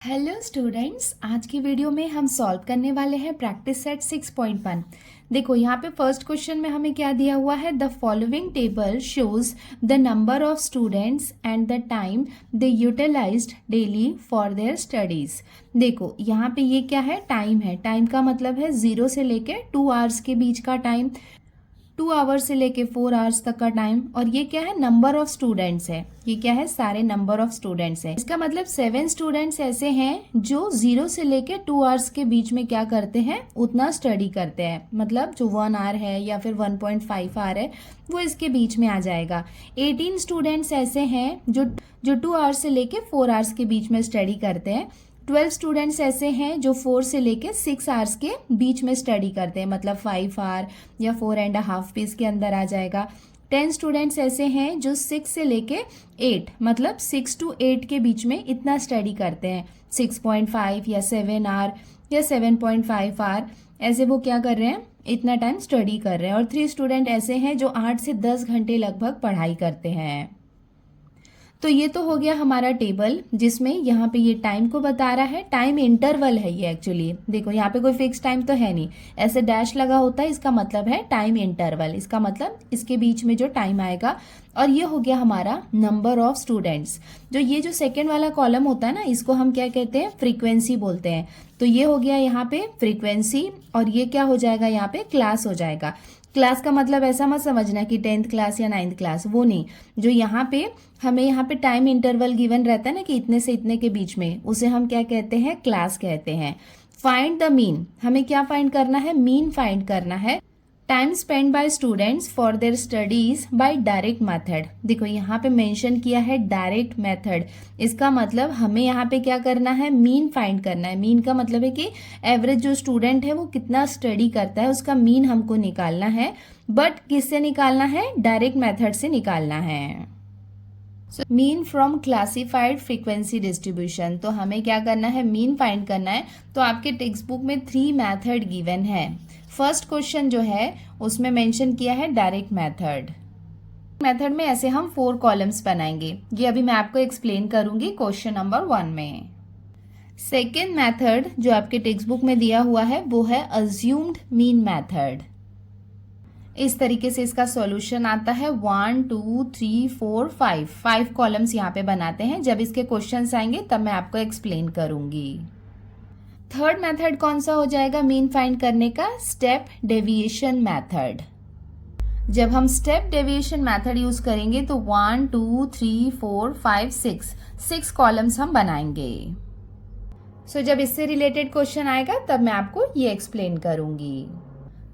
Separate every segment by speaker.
Speaker 1: Hello students, आज की video में हम सॉल्व करने वाले हैं प्रैक्टिस सेट 6.1। देखो यहाँ पे फर्स्ट क्वेश्चन में हमें क्या दिया हुआ है। The following table shows the number of students and the time they utilised daily for their studies. देखो यहाँ पे ये क्या है, टाइम है। टाइम का मतलब है 0 से लेके 2 आवर्स के बीच का टाइम, 2 आवर्स से लेके 4 आवर्स तक का टाइम। और ये क्या है, नंबर ऑफ स्टूडेंट्स है। ये क्या है, सारे नंबर ऑफ स्टूडेंट्स है। इसका मतलब 7 स्टूडेंट्स ऐसे हैं जो 0 से लेके 2 आवर्स के बीच में क्या करते हैं, उतना स्टडी करते हैं। मतलब जो 1 आवर है या फिर 1.5 आवर है वो इसके बीच में आ जाएगा। 18 स्टूडेंट्स ऐसे हैं जो 2 आवर्स से लेके 4 आवर्स के बीच में स्टडी करते हैं। 12 स्टूडेंट्स ऐसे हैं जो 4 से लेके 6 आवर्स के बीच में स्टडी करते हैं, मतलब 5 आवर या 4.5 भी इसके अंदर आ जाएगा। 10 स्टूडेंट्स ऐसे हैं जो 6 से लेके 8, मतलब 6 to 8 के बीच में इतना स्टडी करते हैं। 6.5 या 7 आवर या 7.5 आवर, ऐसे वो क्या कर रहे हैं, इतना टाइम स्टडी कर रहे हैं। और 3 स्टूडेंट ऐसे हैं जो 8 से 10 घंटे लगभग पढ़ाई करते हैं। तो ये तो हो गया हमारा टेबल, जिसमें यहाँ पे ये टाइम को बता रहा है। टाइम इंटरवल है ये एक्चुअली। देखो यहाँ पे कोई फिक्स टाइम तो है नहीं, ऐसे डैश लगा होता है, इसका मतलब है टाइम इंटरवल। इसका मतलब इसके बीच में जो टाइम आएगा। और ये हो गया हमारा नंबर ऑफ स्टूडेंट्स। जो ये जो सेकेंड वाला कॉलम होता है ना, इसको हम क्या कहते हैं, फ्रीक्वेंसी बोलते हैं। तो ये हो गया यहाँ पे फ्रीक्वेंसी, और ये क्या हो जाएगा, यहाँ पे क्लास हो जाएगा। क्लास का मतलब ऐसा मत समझना कि 10th क्लास या 9th क्लास, वो नहीं। जो यहाँ पे हमें यहाँ पे टाइम इंटरवल गिवन रहता है ना कि इतने से इतने के बीच में, उसे हम क्या कहते हैं, क्लास कहते हैं। फाइंड द मीन, हमें क्या फाइंड करना है, मीन फाइंड करना है। Time spend by students for their studies by direct method. देखो यहाँ पे मेंशन किया है डायरेक्ट मेथड। इसका मतलब हमें यहाँ पे क्या करना है, मीन फाइंड करना है। मीन का मतलब है कि एवरेज जो स्टूडेंट है वो कितना स्टडी करता है, उसका मीन हमको निकालना है। बट किससे निकालना है, डायरेक्ट मेथड से निकालना है। Mean from classified frequency distribution. तो हमें क्या करना है, मीन फाइंड करना है। तो आपके टेक्स्ट बुक में 3 मेथड गिवन है। फर्स्ट क्वेश्चन जो है उसमें मेंशन किया है डायरेक्ट मेथड। मेथड में ऐसे हम 4 कॉलम्स बनाएंगे, ये अभी मैं आपको एक्सप्लेन करूंगी क्वेश्चन नंबर 1 में। सेकेंड मेथड जो आपके टेक्स्ट बुक में दिया हुआ है वो है अज्यूम्ड मीन मेथड। इस तरीके से इसका सॉल्यूशन आता है। 1 2 3 4 5 कॉलम्स यहाँ पे बनाते हैं। जब इसके क्वेश्चंस आएंगे तब मैं आपको एक्सप्लेन करूंगी। थर्ड मेथड कौन सा हो जाएगा मीन फाइंड करने का, स्टेप डेविएशन मेथड। जब हम स्टेप डेविएशन मेथड यूज करेंगे तो 1 2 3 4 5 6 कॉलम्स हम बनाएंगे। सो जब इससे रिलेटेड क्वेश्चन आएगा तब मैं आपको ये एक्सप्लेन करूंगी।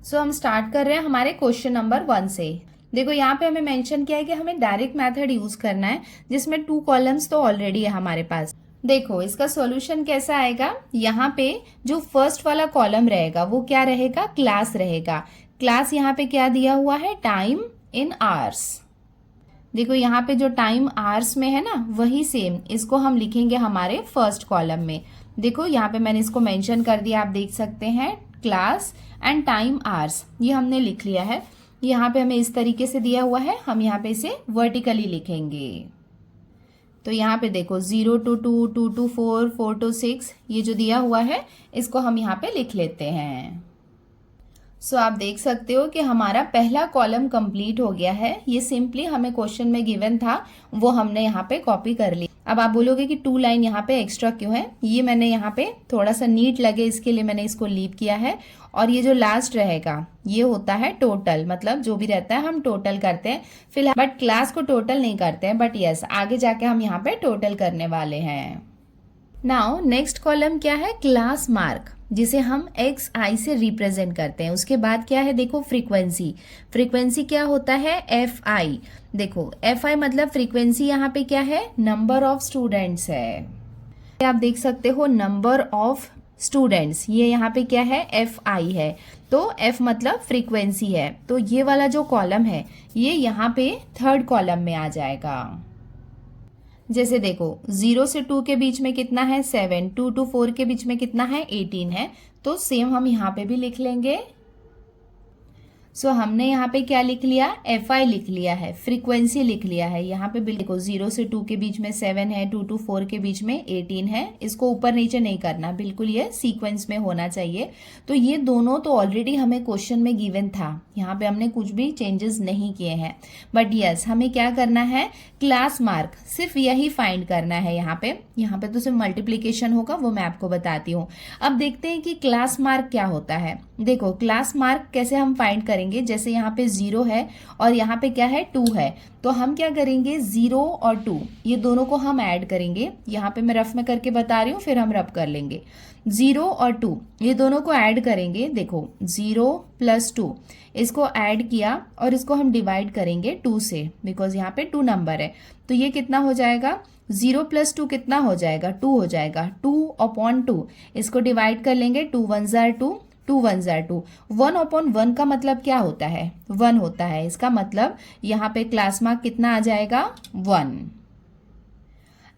Speaker 1: सो हम स्टार्ट कर रहे हैं हमारे क्वेश्चन नंबर 1 से। देखो यहाँ पे हमें मेंशन किया है कि हमें डायरेक्ट मेथड यूज करना है, जिसमें 2 कॉलम्स तो ऑलरेडी है हमारे पास। देखो इसका सॉल्यूशन कैसा आएगा, यहाँ पे जो फर्स्ट वाला कॉलम रहेगा वो क्या रहेगा, क्लास रहेगा। क्लास यहाँ पे क्या दिया हुआ है, टाइम इन आवर्स। देखो यहाँ पे जो टाइम आवर्स में है ना, वही सेम इसको हम लिखेंगे हमारे फर्स्ट कॉलम में। देखो यहाँ पे मैंने इसको मेंशन कर दिया, आप देख सकते हैं, क्लास एंड टाइम आवर्स, ये हमने लिख लिया है। यहाँ पे हमें इस तरीके से दिया हुआ है, हम यहाँ पे इसे वर्टिकली लिखेंगे। तो यहाँ पे देखो 0 to 2, 2 to 4, 4 to 6, ये जो दिया हुआ है इसको हम यहाँ पे लिख लेते हैं। सो आप देख सकते हो कि हमारा पहला कॉलम कंप्लीट हो गया है। ये सिंपली हमें क्वेश्चन में गिवन था, वो हमने यहाँ पे कॉपी कर ली। अब आप बोलोगे कि 2 लाइन यहाँ पे एक्स्ट्रा क्यों है, ये मैंने यहाँ पे थोड़ा सा नीट लगे इसके लिए मैंने इसको लीव किया है। और ये जो लास्ट रहेगा ये होता है टोटल, मतलब जो भी रहता है हम टोटल करते हैं फिलहाल, बट क्लास को टोटल नहीं करते हैं। बट यस, आगे जाके हम यहाँ पे टोटल करने वाले हैं। नाउ नेक्स्ट कॉलम क्या है, क्लास मार्क, जिसे हम एक्स आई से रिप्रेजेंट करते हैं। उसके बाद क्या है, देखो फ्रीक्वेंसी। फ्रीक्वेंसी क्या होता है, एफ आई। देखो एफ आई मतलब फ्रीक्वेंसी यहाँ पे क्या है, नंबर ऑफ स्टूडेंट्स है। आप देख सकते हो नंबर ऑफ स्टूडेंट्स, ये यहाँ पे क्या है, एफ आई है। तो एफ मतलब फ्रीक्वेंसी है। तो ये वाला जो कॉलम है ये यहाँ पे थर्ड कॉलम में आ जाएगा। जैसे देखो 0 से 2 के बीच में कितना है, 7, 2 to 4 के बीच में कितना है, 18 है। तो सेम हम यहाँ पे भी लिख लेंगे। सो हमने यहाँ पे क्या लिख लिया, FI लिख लिया है, फ्रीक्वेंसी लिख लिया है। यहाँ पे देखो 0 से 2 के बीच में 7 है, 2 to 4 के बीच में 18 है। इसको ऊपर नीचे नहीं करना, बिल्कुल ये सीक्वेंस में होना चाहिए। तो ये दोनों तो ऑलरेडी हमें क्वेश्चन में गिवन था, यहाँ पे हमने कुछ भी चेंजेस नहीं किए हैं। बट यस, हमें क्या करना है, क्लास मार्क, सिर्फ यही फाइंड करना है। यहाँ पे तो सिर्फ मल्टीप्लीकेशन होगा, वो मैं आपको बताती हूँ। अब देखते हैं कि क्लास मार्क क्या होता है। देखो क्लास मार्क कैसे हम फाइंड करेंगे, जैसे यहाँ पे 0 है और यहाँ पे क्या है 2 है, तो हम क्या करेंगे 0 और 2 ये दोनों को हम ऐड करेंगे। यहाँ पे मैं रफ में करके बता रही हूँ, फिर हम रफ कर लेंगे। 0 और 2 ये दोनों को ऐड करेंगे। देखो 0 + 2 इसको ऐड किया और इसको हम डिवाइड करेंगे 2 से, बिकॉज यहाँ पे 2 नंबर है। तो ये कितना हो जाएगा, 0 + 2 कितना हो जाएगा, 2 हो जाएगा। 2/2 इसको डिवाइड कर लेंगे, 2 1 जार 2, 2 1 जार 2। 1/1 का मतलब क्या होता है, 1 होता है। इसका मतलब यहाँ पे क्लास मार्क कितना आ जाएगा, 1।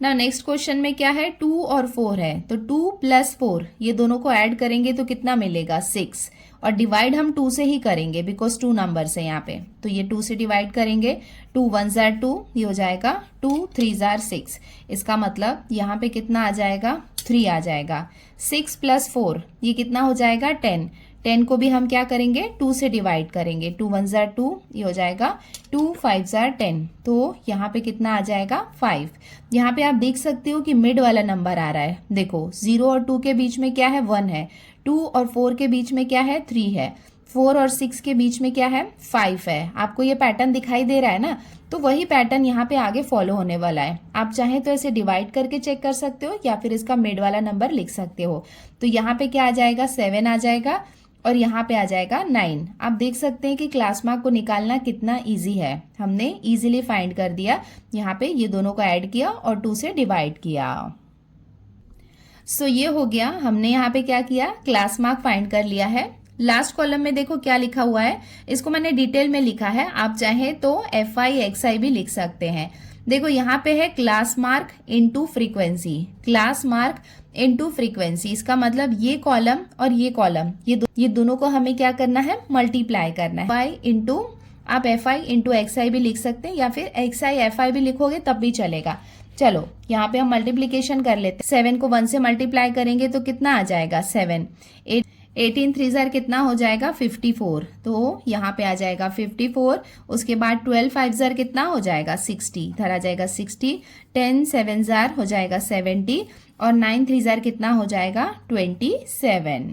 Speaker 1: ना नेक्स्ट क्वेश्चन में क्या है, 2 और 4 है, तो 2 + 4 ये दोनों को ऐड करेंगे तो कितना मिलेगा, 6। और डिवाइड हम 2 से ही करेंगे, बिकॉज 2 नंबर्स है यहाँ पे, तो ये 2 से डिवाइड करेंगे। 2 1 जार 2 ये हो जाएगा, 2 3 जार 6। इसका मतलब यहाँ पे कितना आ जाएगा, 3 आ जाएगा। 6 + 4 ये कितना हो जाएगा, 10। 10 को भी हम क्या करेंगे, 2 से डिवाइड करेंगे। 2 1 जार 2 ये हो जाएगा, 2 5 जार 10, तो यहाँ पे कितना आ जाएगा, 5। यहाँ पे आप देख सकते हो कि मिड वाला नंबर आ रहा है। देखो 0 और 2 के बीच में क्या है, 1 है। 2 और 4 के बीच में क्या है, 3 है। 4 और 6 के बीच में क्या है, 5 है। आपको ये पैटर्न दिखाई दे रहा है ना, तो वही पैटर्न यहाँ पे आगे फॉलो होने वाला है। आप चाहें तो ऐसे डिवाइड करके चेक कर सकते हो, या फिर इसका मिड वाला नंबर लिख सकते हो। तो यहाँ पे क्या आ जाएगा, 7 आ जाएगा, और यहाँ पे आ जाएगा 9। आप देख सकते हैं कि क्लास मार्क को निकालना कितना इजी है, हमने इजीली फाइंड कर दिया। यहाँ पे ये दोनों को ऐड किया और 2 से डिवाइड किया। सो ये हो गया, हमने यहाँ पे क्या किया, क्लास मार्क फाइंड कर लिया है। लास्ट कॉलम में देखो क्या लिखा हुआ है, इसको मैंने डिटेल में लिखा है, आप चाहे तो FI XI भी लिख सकते हैं। देखो यहाँ पे है class mark into frequency, class mark into frequency. इसका मतलब ये कॉलम और ये कॉलम, ये दोनों को हमें क्या करना है, मल्टीप्लाई करना है। FI इंटू, आप FI इंटू XI भी लिख सकते हैं, या फिर XI FI भी लिखोगे तब भी चलेगा। चलो यहाँ पे हम मल्टीप्लीकेशन कर लेते हैं। 7 को 1 से मल्टीप्लाई करेंगे तो कितना आ जाएगा, 7। 18 3 जार कितना हो जाएगा, 54, तो यहाँ पे आ जाएगा 54। उसके बाद 12 5 जार कितना हो जाएगा, 60, इधर आ जाएगा 60। 10 7 जार हो जाएगा 70, और 9 3 जार कितना हो जाएगा, 27।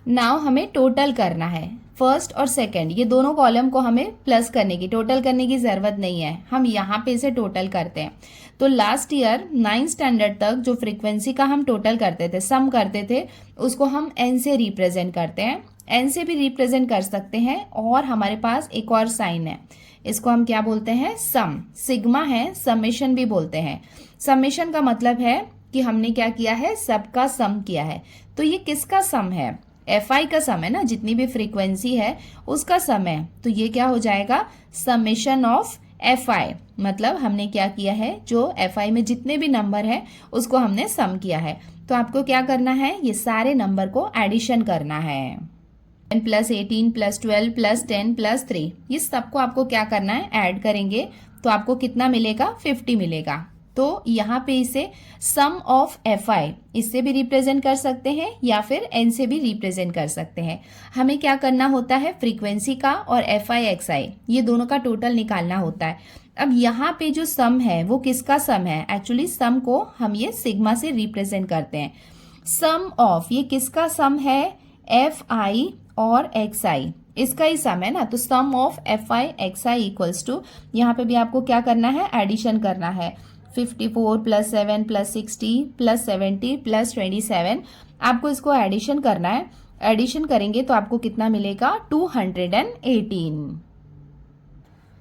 Speaker 1: नाउ हमें टोटल करना है, फर्स्ट और सेकंड ये दोनों कॉलम को हमें प्लस करने की, टोटल करने की जरूरत नहीं है, हम यहाँ पे इसे टोटल करते हैं। तो लास्ट ईयर 9th स्टैंडर्ड तक जो फ्रीक्वेंसी का हम टोटल करते थे, सम करते थे, उसको हम n से रिप्रेजेंट करते हैं। n से भी रिप्रेजेंट कर सकते हैं, और हमारे पास एक और साइन है, इसको हम क्या बोलते हैं, सम, सिग्मा है, समेशन भी बोलते हैं। समेशन का मतलब है कि हमने क्या किया है, सबका सम किया है। तो ये किसका सम है, FI का सम है ना, जितनी भी फ्रीक्वेंसी है उसका सम है। तो ये क्या हो जाएगा, समेशन ऑफ FI, मतलब हमने क्या किया है, जो FI में जितने भी नंबर है उसको हमने सम किया है। तो आपको क्या करना है, ये सारे नंबर को एडिशन करना है। 10 + 18 + 12 + 10 + 3 ये सबको आपको क्या करना है, ऐड करेंगे, तो आपको कितना मिलेगा, 50 मिलेगा। तो यहाँ पे इसे सम ऑफ FI इससे भी रिप्रेजेंट कर सकते हैं, या फिर n से भी रिप्रेजेंट कर सकते हैं। हमें क्या करना होता है, फ्रीक्वेंसी का और FI XI ये दोनों का टोटल निकालना होता है। अब यहाँ पे जो सम है वो किसका सम है, एक्चुअली सम को हम ये सिग्मा से रिप्रेजेंट करते हैं। सम ऑफ ये किसका सम है, FI और XI, इसका ही सम है ना। तो sum of FI XI equals to, यहाँ पे भी आपको क्या करना है, एडिशन करना है। 54 + 7 + 60 + 70 + 27, आपको इसको एडिशन करना है। एडिशन करेंगे तो आपको कितना मिलेगा, 218।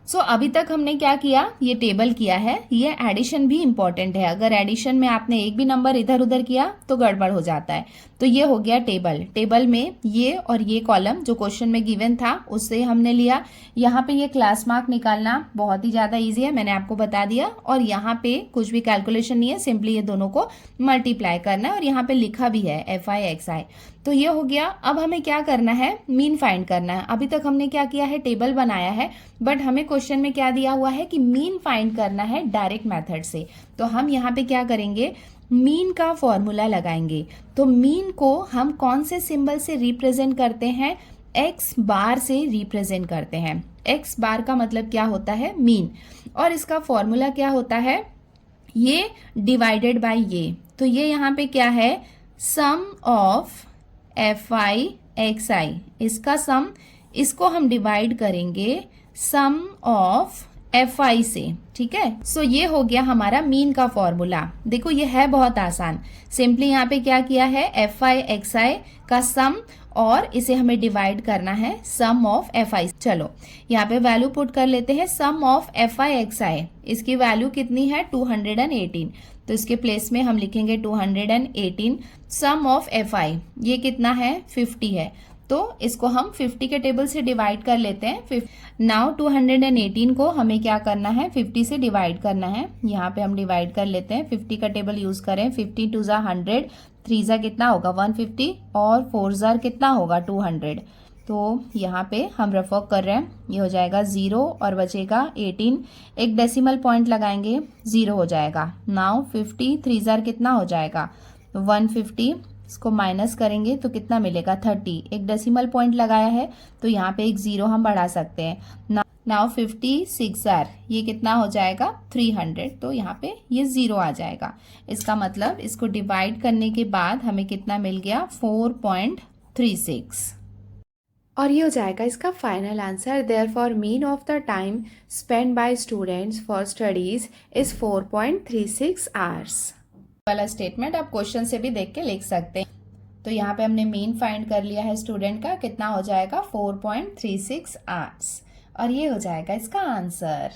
Speaker 1: सो अभी तक हमने क्या किया, ये टेबल किया है। ये एडिशन भी इंपॉर्टेंट है, अगर एडिशन में आपने एक भी नंबर इधर उधर किया तो गड़बड़ हो जाता है। तो ये हो गया टेबल, टेबल में ये और ये कॉलम जो क्वेश्चन में गिवन था उससे हमने लिया। यहाँ पे ये क्लास मार्क निकालना बहुत ही ज़्यादा ईजी है, मैंने आपको बता दिया। और यहाँ पे कुछ भी कैलकुलेशन नहीं है, सिंपली ये दोनों को मल्टीप्लाई करना है, और यहाँ पे लिखा भी है FI XI। तो ये हो गया। अब हमें क्या करना है, मीन फाइंड करना है। अभी तक हमने क्या किया है, टेबल बनाया है, बट हमें क्वेश्चन में क्या दिया हुआ है कि मीन फाइंड करना है डायरेक्ट मेथड से। तो हम यहाँ पे क्या करेंगे, मीन का फॉर्मूला लगाएंगे। तो मीन को हम कौन से सिंबल से रिप्रेजेंट करते हैं, एक्स बार से रिप्रेजेंट करते हैं। एक्स बार का मतलब क्या होता है, मीन, और इसका फॉर्मूला क्या होता है, ये डिवाइडेड बाय ये। तो ये यहाँ पे क्या है, sum of F I X आई, इसका सम, इसको हम डिवाइड करेंगे सम ऑफ एफ आई से, ठीक है। सो ये हो गया हमारा मीन का फॉर्मूला। देखो ये है बहुत आसान, सिंपली यहाँ पे क्या किया है, एफ आई एक्स आई का सम, और इसे हमें डिवाइड करना है सम ऑफ एफ आई। चलो यहाँ पे वैल्यू पुट कर लेते हैं, sum of F I X आई, इसकी वैल्यू कितनी है 218, तो इसके प्लेस में हम लिखेंगे 218। सम ऑफ एफ आई ये कितना है 50 है, तो इसको हम 50 के टेबल से डिवाइड कर लेते हैं। नाउ 218 को हमें क्या करना है, 50 से डिवाइड करना है। यहाँ पे हम डिवाइड कर लेते हैं, 50 का टेबल यूज करें। 50 टू ज़ा 100, 3 ज़ा कितना होगा 150, और 4 ज़ा कितना होगा 200। तो यहाँ पे हम रफ वर्क कर रहे हैं, ये हो जाएगा 0 और बचेगा 18, एक डेसिमल पॉइंट लगाएंगे 0 हो जाएगा। नाउ 50 3 ज़ा कितना हो जाएगा 150, इसको माइनस करेंगे तो कितना मिलेगा 30, एक डेसिमल पॉइंट लगाया है तो यहाँ पे एक 0 हम बढ़ा सकते हैं। नाउ 56 आर, ये कितना हो जाएगा 300, तो यहाँ पे ये 0 आ जाएगा। इसका मतलब इसको डिवाइड करने के बाद हमें कितना मिल गया 4.36, और ये हो जाएगा इसका final answer. Therefore mean of the time spend by students for studies is 4.36 hours. वाला स्टेटमेंट आप क्वेश्चन से भी देख के लिख सकते हैं। तो यहाँ पे हमने मीन फाइंड कर लिया है स्टूडेंट का, कितना हो जाएगा 4.36 आवर्स, और ये हो जाएगा इसका आंसर।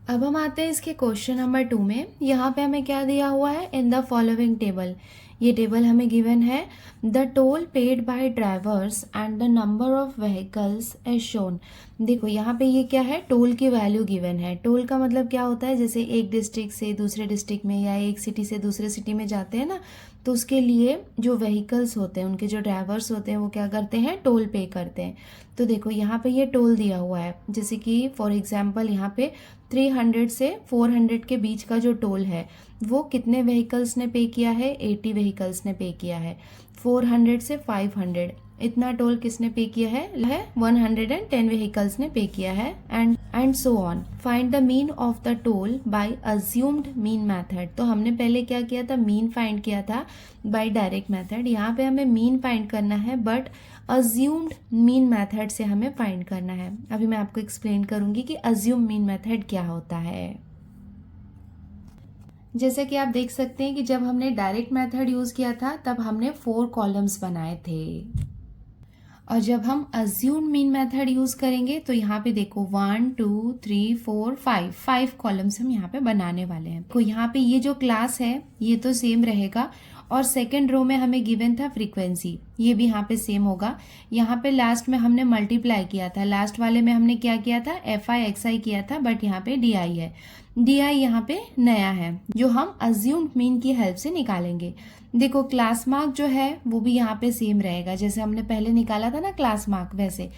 Speaker 1: अब हम आते हैं इसके क्वेश्चन नंबर 2 में। यहाँ पे हमें क्या दिया हुआ है, इन द फॉलोइंग टेबल, ये टेबल हमें गिवन है, the toll paid by drivers and the number of vehicles as shown. देखो यहाँ पे ये क्या है, टोल की वैल्यू गिवन है। टोल का मतलब क्या होता है, जैसे एक डिस्ट्रिक्ट से दूसरे डिस्ट्रिक्ट में या एक सिटी से दूसरे सिटी में जाते हैं ना, तो उसके लिए जो व्हीकल्स होते हैं, उनके जो ड्राइवर्स होते हैं, वो क्या करते हैं, टोल पे करते हैं। तो देखो यहाँ पे ये टोल दिया हुआ है, जैसे कि फॉर एग्जांपल यहाँ पे 300 से 400 के बीच का जो टोल है वो कितने व्हीकल्स ने पे किया है, 80 व्हीकल्स ने पे किया है। 400 से 500 इतना टोल किसने पे किया है 110 व्हीकल्स ने पे किया है, and so on. Find the mean of the toll by assumed mean method. तो हमने पहले क्या किया था, मीन फाइंड किया था बाय डायरेक्ट मेथड। यहाँ पे हमें मीन फाइंड करना है, बट अज्यूम्ड मीन मेथड से हमें फाइंड करना है। अभी मैं आपको एक्सप्लेन करूंगी कि अज्यूम मीन मेथड क्या होता है। जैसे कि आप देख सकते हैं कि जब हमने डायरेक्ट मेथड यूज किया था तब हमने 4 कॉलम्स बनाए थे, और जब हम अज्यूम मीन मेथड यूज करेंगे तो यहाँ पे देखो 1 2 3 4 5 कॉलम्स हम यहाँ पे बनाने वाले हैं। तो यहाँ पे ये जो क्लास है ये तो सेम रहेगा, और सेकेंड रो में हमें गिवन था फ्रीक्वेंसी, ये भी यहाँ पे सेम होगा। यहाँ पे लास्ट में हमने मल्टीप्लाई किया था, लास्ट वाले में हमने क्या किया था, एफ आई एक्स आई किया था, बट यहाँ पे डी आई है। डी आई यहाँ पे नया है जो हम अज्यूम्ड मीन की हेल्प से निकालेंगे। देखो क्लास मार्क जो है वो भी यहाँ पे सेम रहेगा, जैसे हमने पहले निकाला था ना क्लास मार्क, वैसे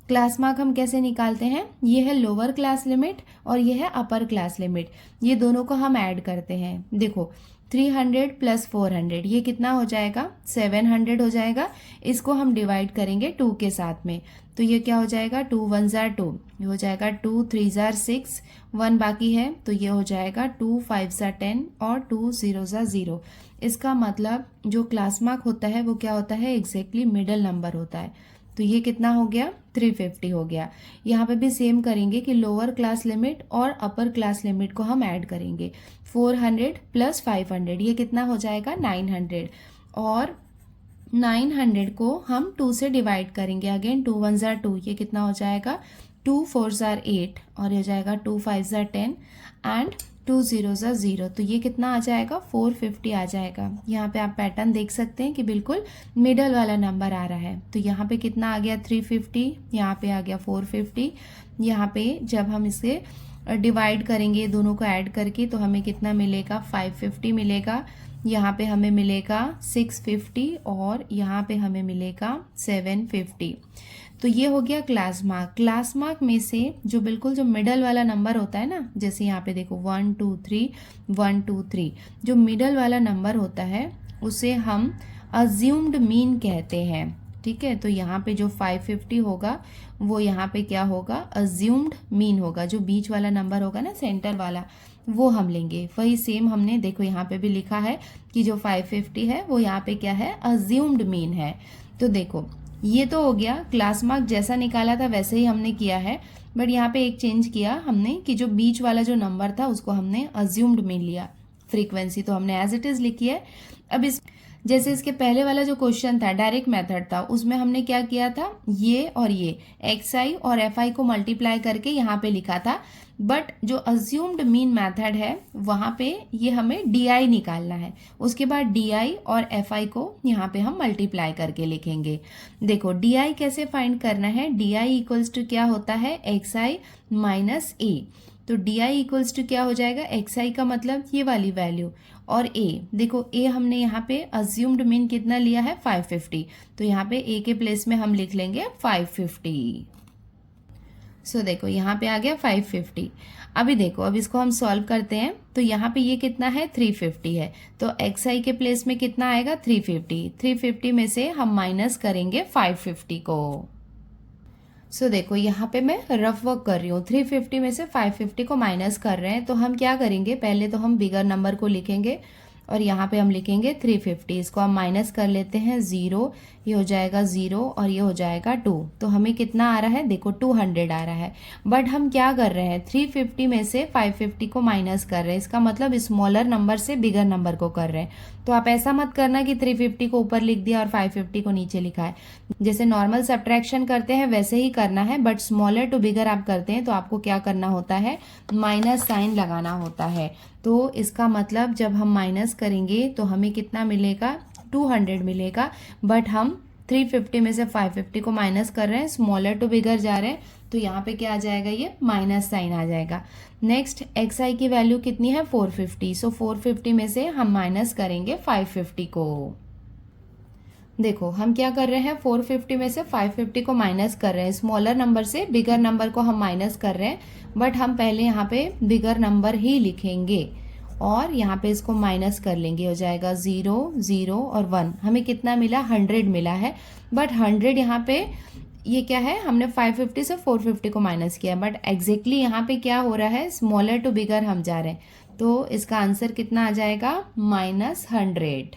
Speaker 1: क्लास मार्क हम कैसे निकालते हैं, ये है लोअर क्लास लिमिट और ये है अपर क्लास लिमिट, ये दोनों को हम ऐड करते हैं। देखो 300 प्लस 400 ये कितना हो जाएगा 700 हो जाएगा। इसको हम डिवाइड करेंगे 2 के साथ में, तो ये क्या हो जाएगा 2 1 जार 2, ये हो जाएगा 2 3 जार 6, 1 बाकी है तो ये हो जाएगा 2 5 जार 10 और 2 0 जार 0। इसका मतलब जो क्लास मार्क होता है वो क्या होता है, एग्जैक्टली मिडल नंबर होता है। तो ये कितना हो गया 350 हो गया। यहाँ पे भी सेम करेंगे कि लोअर क्लास लिमिट और अपर क्लास लिमिट को हम ऐड करेंगे। 400 प्लस 500 ये कितना हो जाएगा 900, और 900 को हम 2 से डिवाइड करेंगे। अगेन 2 1 जार 2, ये कितना हो जाएगा 2 4 जार 8, और ये हो जाएगा 2 5 जार 10 एंड 2 0 0, तो ये कितना आ जाएगा 450 आ जाएगा। यहाँ पे आप पैटर्न देख सकते हैं कि बिल्कुल मिडल वाला नंबर आ रहा है। तो यहाँ पे कितना आ गया 350, यहाँ पे आ गया 450। यहाँ पे जब हम इसे डिवाइड करेंगे दोनों को ऐड करके तो हमें कितना मिलेगा 550 मिलेगा। यहाँ पे हमें मिलेगा 650 और यहाँ पे हमें मिलेगा 750। तो ये हो गया क्लास मार्क। क्लास मार्क में से जो बिल्कुल जो मिडल वाला नंबर होता है ना, जैसे यहाँ पे देखो 1 2 3 1 2 3, जो मिडल वाला नंबर होता है उसे हम अज्यूम्ड मीन कहते हैं। ठीक है, तो यहाँ पे जो 550 होगा वो यहाँ पे क्या होगा, अज्यूम्ड मीन होगा। जो बीच वाला नंबर होगा ना, सेंटर वाला, वो हम लेंगे। वही सेम हमने देखो यहाँ पे भी लिखा है कि जो 550 है वो यहाँ पे क्या है, अज्यूम्ड मीन है। तो देखो ये तो हो गया, क्लास मार्क जैसा निकाला था वैसे ही हमने किया है, बट यहाँ पे एक चेंज किया हमने कि जो बीच वाला जो नंबर था उसको हमने अज्यूम्ड मीन लिया। फ्रीक्वेंसी तो हमने एज इट इज लिखी है। अब इस जैसे इसके पहले वाला जो क्वेश्चन था, डायरेक्ट मेथड था, उसमें हमने क्या किया था, ये और ये xi और fi को मल्टीप्लाई करके यहाँ पे लिखा था। बट जो अज्यूम्ड मीन मेथड है वहाँ पे ये हमें di निकालना है। उसके बाद di और fi को यहाँ पे हम मल्टीप्लाई करके लिखेंगे। देखो di कैसे फाइंड करना है, di इक्वल्स टू क्या होता है, xi माइनस a। तो di इक्वल्स टू क्या हो जाएगा, xi का मतलब ये वाली वैल्यू और a, देखो a हमने यहाँ पे अज्यूम्ड मीन कितना लिया है 550, तो यहाँ पे a के प्लेस में हम लिख लेंगे 550। सो देखो यहाँ पे आ गया 550। अभी देखो, अब इसको हम सॉल्व करते हैं। तो यहाँ पे ये कितना है 350 है, तो xi के प्लेस में कितना आएगा 350। 350 में से हम माइनस करेंगे 550 को। सो देखो यहाँ पे मैं रफ वर्क कर रही हूँ, 350 में से 550 को माइनस कर रहे हैं। तो हम क्या करेंगे, पहले तो हम बिगर नंबर को लिखेंगे और यहाँ पे हम लिखेंगे 350। इसको हम माइनस कर लेते हैं 0, ये हो जाएगा 0 और ये हो जाएगा 2। तो हमें कितना आ रहा है, देखो 200 आ रहा है। बट हम क्या कर रहे हैं, 350 में से 550 को माइनस कर रहे हैं। इसका मतलब स्मॉलर नंबर से बिगर नंबर को कर रहे हैं। तो आप ऐसा मत करना कि 350 को ऊपर लिख दिया और 550 को नीचे लिखा है। जैसे नॉर्मल सब्ट्रैक्शन करते हैं वैसे ही करना है, बट स्मॉलर टू बिगर आप करते हैं तो आपको क्या करना होता है, माइनस साइन लगाना होता है। तो इसका मतलब जब हम माइनस करेंगे तो हमें कितना मिलेगा, 200 मिलेगा। बट हम 350 में से 550 को माइनस कर रहे हैं, स्मॉलर टू बिगर जा रहे हैं, तो यहाँ पे क्या आ जाएगा, ये माइनस साइन आ जाएगा। नेक्स्ट xi की वैल्यू कितनी है 450, सो 450 में से हम माइनस करेंगे 550 को। देखो हम क्या कर रहे हैं, 450 में से 550 को माइनस कर रहे हैं। स्मॉलर नंबर से बिगर नंबर को हम माइनस कर रहे हैं, बट हम पहले यहाँ पे बिगर नंबर ही लिखेंगे और यहाँ पे इसको माइनस कर लेंगे। हो जाएगा 0 0 और 1। हमें कितना मिला, 100 मिला है। बट 100 यहाँ पे ये क्या है, हमने 550 से 450 को माइनस किया, बट एग्जैक्टली यहाँ पे क्या हो रहा है, स्मॉलर टू बिगर हम जा रहे हैं। तो इसका आंसर कितना आ जाएगा, -100।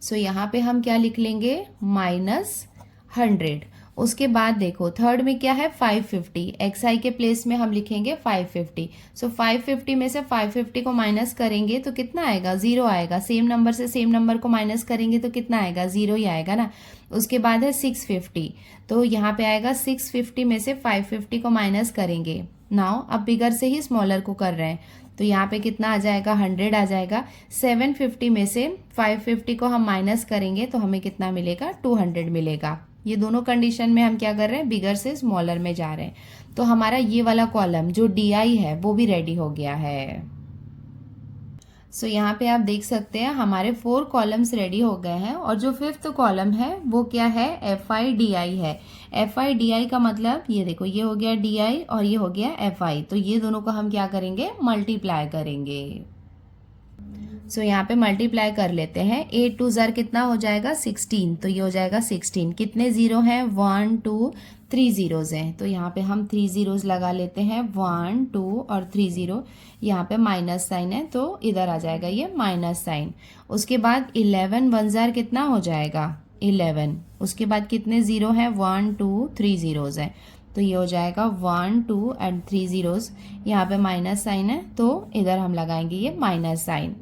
Speaker 1: सो यहाँ पे हम क्या लिख लेंगे, -100। उसके बाद देखो थर्ड में क्या है 550, xi के प्लेस में हम लिखेंगे 550। सो 550 में से 550 को माइनस करेंगे तो कितना आएगा, 0 आएगा। सेम नंबर से सेम नंबर को माइनस करेंगे तो कितना आएगा, 0 ही आएगा ना। उसके बाद है 650, तो यहाँ पे आएगा 650 में से 550 को माइनस करेंगे। नाउ अब बिगर से ही स्मॉलर को कर रहे हैं, तो यहाँ पे कितना आ जाएगा, 100 आ जाएगा। 750 में से 550 को हम माइनस करेंगे तो हमें कितना मिलेगा, 200 मिलेगा। ये दोनों कंडीशन में हम क्या कर रहे हैं, बिगर से स्मॉलर में जा रहे हैं। तो हमारा ये वाला कॉलम जो DI है वो भी रेडी हो गया है। सो यहाँ पे आप देख सकते हैं हमारे 4 कॉलम्स रेडी हो गए हैं और जो 5th कॉलम है वो क्या है, FI-DI है। FI-DI का मतलब ये देखो, ये हो गया DI और ये हो गया FI, तो ये दोनों को हम क्या करेंगे, मल्टीप्लाई करेंगे। सो यहाँ पे मल्टीप्लाई कर लेते हैं। 8 2 ज़र कितना हो जाएगा, 16, तो ये हो जाएगा 16। कितने जीरो हैं, 1 2 3 जीरोज़ हैं, तो यहाँ पे हम 3 जीरोज़ लगा लेते हैं, 1 2 और 3 0। यहाँ पे माइनस साइन है तो इधर आ जाएगा ये माइनस साइन। उसके बाद 11 1 ज़र कितना हो जाएगा, 11। उसके बाद कितने जीरो हैं, 1 2 3 जीरोज़ हैं, तो ये हो जाएगा 1 2 एंड 3 जीरोज़। यहाँ पे माइनस साइन है तो इधर हम लगाएंगे ये माइनस साइन।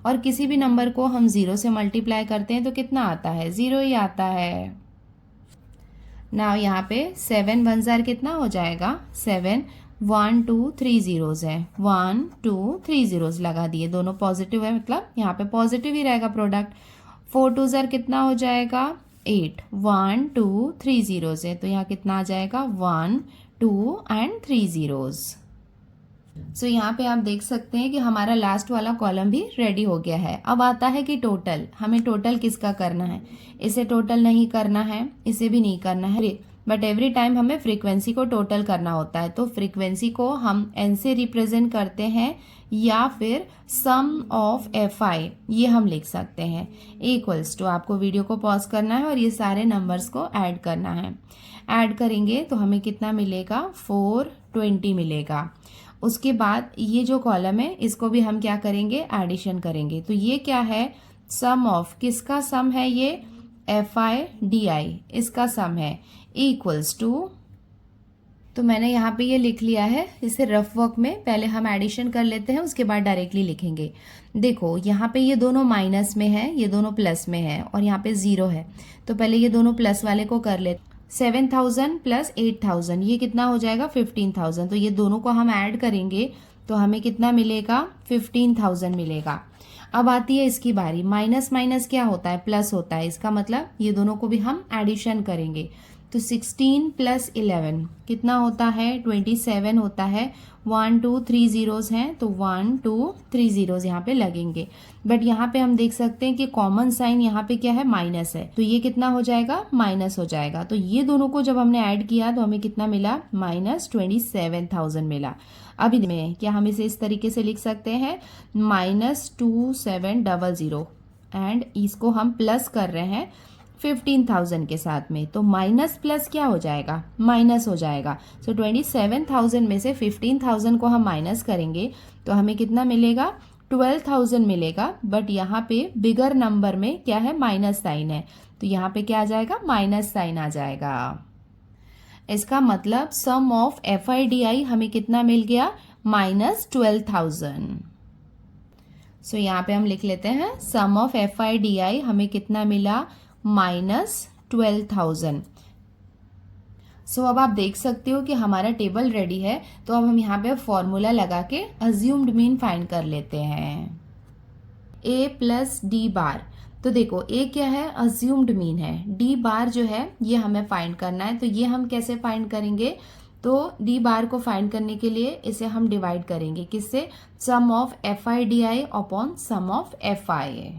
Speaker 1: और किसी भी नंबर को हम 0 से मल्टीप्लाई करते हैं तो कितना आता है, 0 ही आता है। नाउ यहाँ पे 7 1 ज़र कितना हो जाएगा, 7 1 2 3 जीरोज है, 1 2 3 जीरोज लगा दिए, दोनों पॉजिटिव है मतलब यहाँ पे पॉजिटिव ही रहेगा प्रोडक्ट। 4 2 ज़र कितना हो जाएगा 8, 1 2 3 जीरोज है तो यहाँ कितना आ जाएगा 1 2 एंड 3 जीरोज। सो यहाँ पे आप देख सकते हैं कि हमारा लास्ट वाला कॉलम भी रेडी हो गया है। अब आता है कि टोटल, हमें टोटल किसका करना है, इसे टोटल नहीं करना है, इसे भी नहीं करना है, बट एवरी टाइम हमें फ्रीक्वेंसी को टोटल करना होता है। तो फ्रीक्वेंसी को हम एन से रिप्रेजेंट करते हैं या फिर सम ऑफ एफ आई, ये हम लिख सकते हैं। इक्वल्स टू, आपको वीडियो को पॉज करना है और ये सारे नंबर्स को ऐड करना है। ऐड करेंगे तो हमें कितना मिलेगा 420 मिलेगा। उसके बाद ये जो कॉलम है इसको भी हम क्या करेंगे, एडिशन करेंगे। तो ये क्या है, सम ऑफ, किसका सम है ये, एफ आई डी आई, इसका सम है, इक्वल्स टू। तो मैंने यहाँ पे ये लिख लिया है, इसे रफ वर्क में पहले हम एडिशन कर लेते हैं, उसके बाद डायरेक्टली लिखेंगे। देखो यहाँ पे ये दोनों माइनस में है, ये दोनों प्लस में है और यहाँ पे 0 है, तो पहले ये दोनों प्लस वाले को कर लेते। 7,000 प्लस 8,000 ये कितना हो जाएगा 15,000, तो ये दोनों को हम ऐड करेंगे तो हमें कितना मिलेगा 15,000 मिलेगा। अब आती है इसकी बारी, माइनस माइनस क्या होता है, प्लस होता है, इसका मतलब ये दोनों को भी हम एडिशन करेंगे। तो 16 प्लस 11 कितना होता है 27 होता है। 1 2 3 जीरोज हैं तो 1 2 3 जीरोज यहाँ पे लगेंगे, बट यहाँ पे हम देख सकते हैं कि कॉमन साइन यहाँ पे क्या है, माइनस है, तो ये कितना हो जाएगा, माइनस हो जाएगा। तो ये दोनों को जब हमने ऐड किया तो हमें कितना मिला, -27,000 मिला। अब इनमें क्या हम इसे इस तरीके से लिख सकते हैं, -2700 एंड इसको हम प्लस कर रहे हैं 15,000 के साथ में, तो माइनस प्लस क्या हो जाएगा, माइनस हो जाएगा। सो 27,000 में से 15,000 को हम माइनस करेंगे तो हमें कितना मिलेगा, 12,000 मिलेगा। बट यहाँ पे बिगर नंबर में क्या है, माइनस साइन है, तो यहाँ पे क्या आ जाएगा, माइनस साइन आ जाएगा। इसका मतलब sum of F I D I हमें कितना मिल गया, -12,000। सो यहाँ पे हम लिख लेते हैं, sum of F I D I हमें कितना मिला, -12,000। सो अब आप देख सकते हो कि हमारा टेबल रेडी है। तो अब हम यहाँ पे फॉर्मूला लगा के अज्यूम्ड मीन फाइंड कर लेते हैं, a प्लस डी बार। तो देखो a क्या है, अज्यूम्ड मीन है, d बार जो है ये हमें फाइंड करना है। तो ये हम कैसे फाइंड करेंगे, तो d बार को फाइंड करने के लिए इसे हम डिवाइड करेंगे किससे, sum of F I D I upon sum of F I.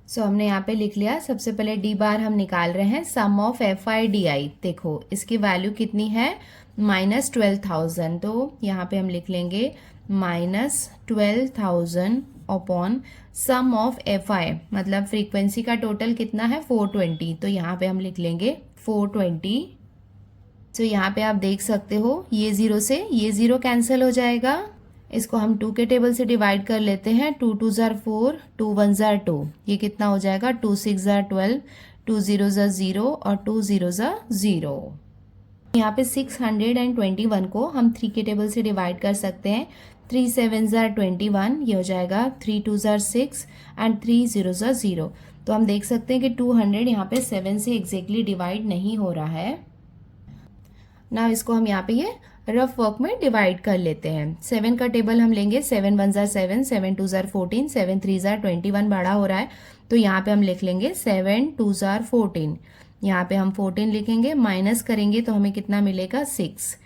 Speaker 1: So हमने यहाँ पे लिख लिया, सबसे पहले डी बार हम निकाल रहे हैं, sum of F I D I. देखो इसकी वैल्यू कितनी है, -12,000, तो यहाँ पे हम लिख लेंगे -12,000 upon sum of F I, मतलब फ्रीक्वेंसी का टोटल कितना है 420, तो यहाँ पे हम लिख लेंगे 420। तो यहाँ पे आप देख सकते हो ये 0 से ये 0 कैंसिल हो जाएगा, इसको हम 2 के टेबल से डिवाइड कर लेते हैं। 2 2 ज़ार 4, 2 1 ज़ार 2, ये कितना हो जाएगा 2 6 ज़ार 12, 2 0 ज़ार 0 और 2 0 ज़ार 0। यहाँ पे 621 को हम 3 के टेबल से डिवाइड कर सकते हैं। 3 7 ज़ार 21, ये हो जाएगा 3 2 ज़ार 6 एंड 3 0 ज़ार 0। तो हम देख सकते हैं कि 200 यहाँ पे 7 से एग्जैक्टली डिवाइड नहीं हो रहा है ना। इसको हम यहाँ पे ये रफ वर्क में डिवाइड कर लेते हैं। 7 का टेबल हम लेंगे, 7 1 ज़ार 7, 7 2 ज़ार 14, 7 3 ज़ार 21 बड़ा हो रहा है, तो यहाँ पे हम लिख लेंगे 7 2 ज़ार 14। यहाँ पे हम 14 लिखेंगे, माइनस करेंगे तो हमें कितना मिलेगा 6।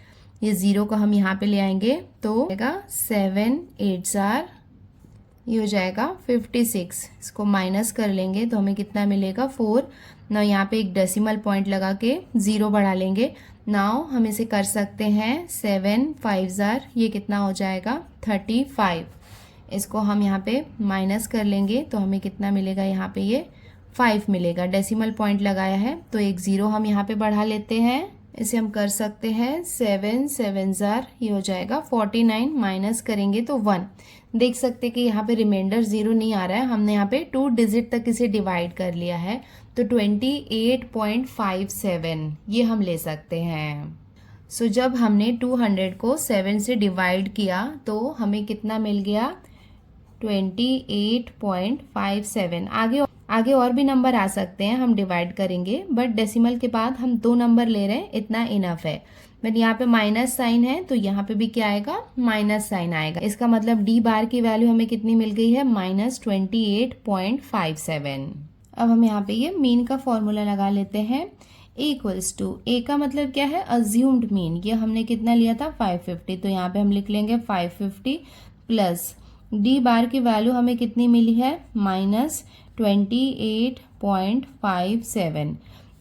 Speaker 1: ये 0 को हम यहाँ पे ले आएंगे तो 7 8 ज़ार, ये हो जाएगा 56। इसको माइनस कर लेंगे तो हमें कितना मिलेगा 4 ना। यहाँ पे एक डेसिमल पॉइंट लगा के 0 बढ़ा लेंगे। नाउ हम इसे कर सकते हैं 7 5 ज़ार, ये कितना हो जाएगा 35। इसको हम यहाँ पे माइनस कर लेंगे तो हमें कितना मिलेगा, यहाँ पे ये 5 मिलेगा। डेसिमल पॉइंट लगाया है तो एक 0 हम यहाँ पे बढ़ा लेते हैं। इसे हम कर सकते हैं 7 7 ज़ार, ये हो जाएगा 49, माइनस करेंगे तो 1। देख सकते हैं कि यहाँ पे रिमाइंडर 0 नहीं आ रहा है, हमने यहाँ पे 2 डिजिट तक इसे डिवाइड कर लिया है, तो 28.57 ये हम ले सकते हैं। सो जब हमने 200 को 7 से डिवाइड किया तो हमें कितना मिल गया 28.57। आगे आगे और भी नंबर आ सकते हैं, हम डिवाइड करेंगे, बट डेसिमल के बाद हम 2 नंबर ले रहे हैं, इतना इनफ है। बट यहाँ पे माइनस साइन है तो यहाँ पे भी क्या आएगा, माइनस साइन आएगा। इसका मतलब डी बार की वैल्यू हमें कितनी मिल गई है, -28.57। अब हम यहाँ पे ये मीन का फॉर्मूला लगा लेते हैं। इक्वल्स टू, ए का मतलब क्या है, अज्यूम्ड मीन। ये हमने कितना लिया था, 550, तो यहाँ पे हम लिख लेंगे 550 प्लस डी बार की वैल्यू हमें कितनी मिली है, -28.57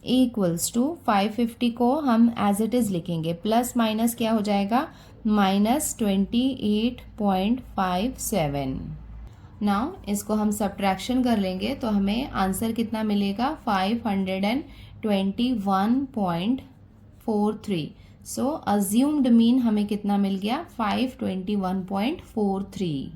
Speaker 1: इक्वल्स टू 550 को हम एज इट इज लिखेंगे, प्लस माइनस क्या हो जाएगा, -28.57। नाउ इसको हम सब्ट्रैक्शन कर लेंगे तो हमें आंसर कितना मिलेगा, 521.43। सो अज्यूम्ड मीन हमें कितना मिल गया, 521.43।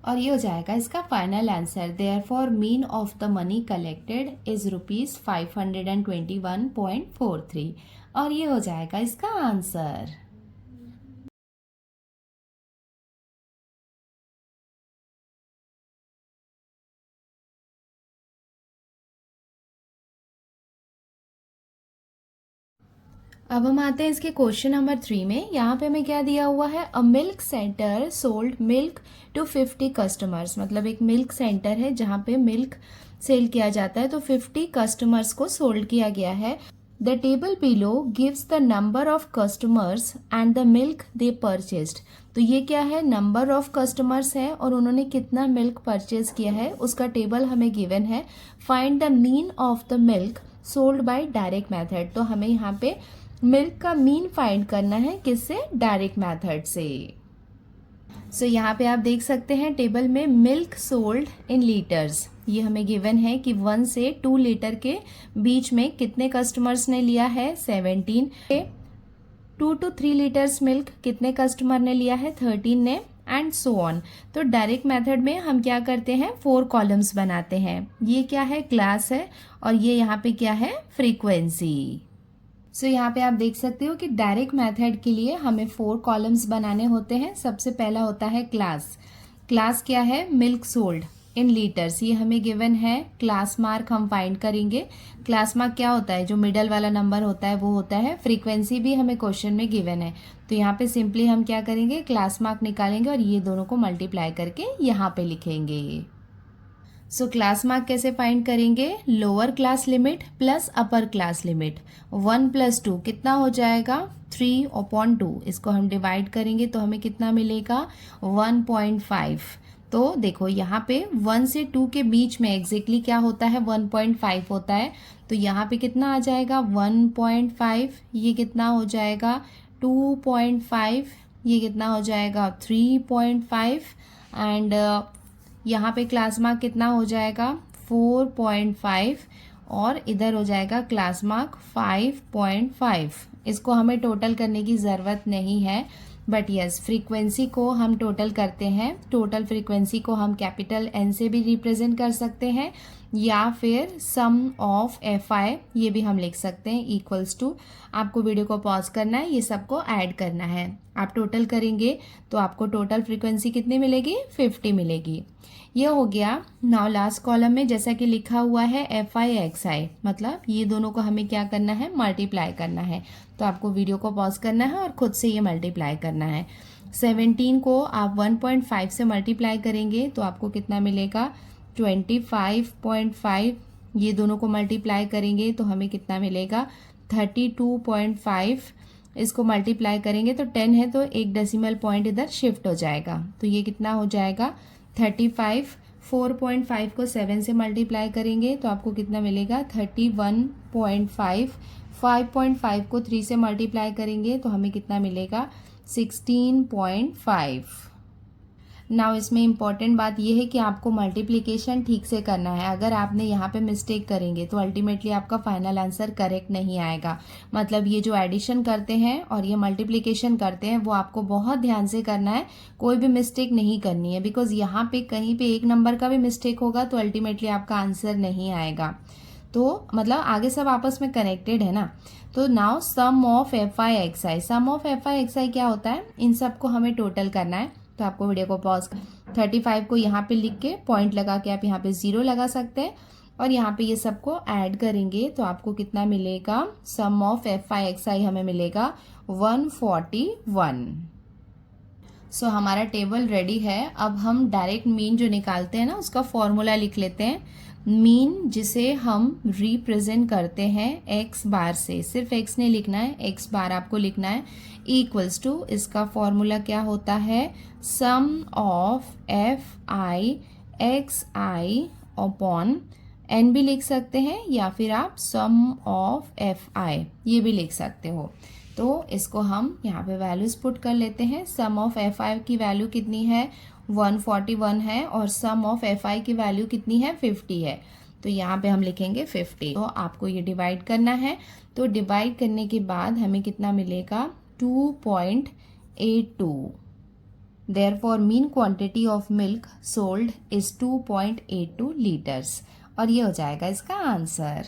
Speaker 1: और ये हो जाएगा इसका final answer. Therefore mean of the money collected is ₹521.43। और ये हो जाएगा इसका आंसर। अब हम आते हैं इसके क्वेश्चन नंबर 3 में। यहाँ पे हमें क्या दिया हुआ है, a milk centre sold milk to 50 customers. मतलब एक मिल्क सेंटर है जहाँ पे मिल्क सेल किया जाता है, तो 50 कस्टमर्स को सोल्ड किया गया है। The table below gives the number of customers and the milk they purchased. तो ये क्या है, नंबर ऑफ कस्टमर्स है और उन्होंने कितना मिल्क परचेज किया है उसका टेबल हमें गिवन है। Find the mean of the milk sold by direct method. तो हमें यहाँ पे मिल्क का मीन फाइंड करना है, किससे, डायरेक्ट मेथड से। सो यहाँ पे आप देख सकते हैं टेबल में मिल्क सोल्ड इन लीटर्स, ये हमें गिवन है कि 1 से 2 लीटर के बीच में कितने कस्टमर्स ने लिया है, 17। 2 to 3 लीटर्स मिल्क कितने कस्टमर ने लिया है, 13 ने, एंड सो ऑन। तो डायरेक्ट मेथड में हम क्या करते हैं, 4 कॉलम्स बनाते हैं। ये क्या है, क्लास है, और ये यहाँ पे क्या है, फ्रीक्वेंसी। सो यहाँ पे आप देख सकते हो कि डायरेक्ट मेथड के लिए हमें 4 कॉलम्स बनाने होते हैं। सबसे पहला होता है क्लास। क्लास क्या है, मिल्क सोल्ड इन लीटर्स, ये हमें गिवन है। क्लास मार्क हम फाइंड करेंगे। क्लास मार्क क्या होता है, जो मिडल वाला नंबर होता है वो होता है। फ्रीक्वेंसी भी हमें क्वेश्चन में गिवन है, तो यहाँ पे सिंपली हम क्या करेंगे, क्लास मार्क निकालेंगे और ये दोनों को मल्टीप्लाई करके यहाँ पे लिखेंगे। सो क्लास मार्क कैसे फाइंड करेंगे, lower class limit plus upper class limit. 1 + 2 कितना हो जाएगा, 3/2। इसको हम डिवाइड करेंगे तो हमें कितना मिलेगा, 1.5। तो देखो यहाँ पे 1 से 2 के बीच में एग्जैक्टली क्या होता है, 1.5 होता है। तो यहाँ पे कितना आ जाएगा, 1.5, ये कितना हो जाएगा, 2.5, ये कितना हो जाएगा, 3.5, एंड यहाँ पे क्लास मार्क कितना हो जाएगा, 4.5, और इधर हो जाएगा क्लास मार्क 5.5। इसको हमें टोटल करने की ज़रूरत नहीं है, बट यस फ्रीक्वेंसी को हम टोटल करते हैं। टोटल फ्रीक्वेंसी को हम कैपिटल एन से भी रिप्रेजेंट कर सकते हैं, या फिर सम ऑफ FI ये भी हम लिख सकते हैं, इक्वल्स टू। आपको वीडियो को पॉज करना है, ये सबको ऐड करना है। आप टोटल करेंगे तो आपको टोटल फ्रीक्वेंसी कितनी मिलेगी, 50 मिलेगी। ये हो गया। नाउ लास्ट कॉलम में जैसा कि लिखा हुआ है FI XI, मतलब ये दोनों को हमें क्या करना है, मल्टीप्लाई करना है। तो आपको वीडियो को पॉज करना है और खुद से ये मल्टीप्लाई करना है। 17 को आप 1.5 से मल्टीप्लाई करेंगे तो आपको कितना मिलेगा, 25.5। ये दोनों को मल्टीप्लाई करेंगे तो हमें कितना मिलेगा, 32.5। इसको मल्टीप्लाई करेंगे तो 10 है तो एक डेसिमल पॉइंट इधर शिफ्ट हो जाएगा, तो ये कितना हो जाएगा, 35। 4.5 को 7 से मल्टीप्लाई करेंगे तो आपको कितना मिलेगा, 31.5। 5.5 को 3 से मल्टीप्लाई करेंगे तो हमें कितना मिलेगा, 16.5। नाउ इसमें इम्पॉर्टेंट बात यह है कि आपको मल्टीप्लिकेशन ठीक से करना है। अगर आपने यहाँ पे मिस्टेक करेंगे तो अल्टीमेटली आपका फाइनल आंसर करेक्ट नहीं आएगा। मतलब ये जो एडिशन करते हैं और ये मल्टीप्लिकेशन करते हैं वो आपको बहुत ध्यान से करना है, कोई भी मिस्टेक नहीं करनी है, बिकॉज यहाँ पे कहीं पे एक नंबर का भी मिस्टेक होगा तो अल्टीमेटली आपका आंसर नहीं आएगा। तो मतलब आगे सब आपस में कनेक्टेड है ना। तो now sum of FI XI, sum of FI XI क्या होता है, इन सबको हमें टोटल करना है। तो आपको वीडियो को पॉज 35 को यहाँ पे लिख के पॉइंट लगा के आप यहाँ पे 0 लगा सकते हैं और यहाँ पे ये सबको ऐड करेंगे तो आपको कितना मिलेगा, सम ऑफ एफ आई एक्स आई हमें मिलेगा 141। सो हमारा टेबल रेडी है। अब हम डायरेक्ट मीन जो निकालते हैं ना उसका फॉर्मूला लिख लेते हैं। मीन जिसे हम रिप्रेजेंट करते हैं एक्स बार से, सिर्फ एक्स नहीं लिखना है, एक्स बार आपको लिखना है, इक्वल्स टू, इसका फॉर्मूला क्या होता है, sum of F I X I upon N भी लिख सकते हैं या फिर आप सम ऑफ एफ आई ये भी लिख सकते हो। तो इसको हम यहाँ पे वैल्यूज पुट कर लेते हैं। सम ऑफ एफ आई की वैल्यू कितनी है, 141 है और सम ऑफ एफ आई की वैल्यू कितनी है, 50 है। तो यहाँ पे हम लिखेंगे 50। तो आपको ये डिवाइड करना है। तो डिवाइड करने के बाद हमें कितना मिलेगा, 2.82। Therefore mean quantity of milk sold is 2.82 litres और ये हो जाएगा इसका आंसर।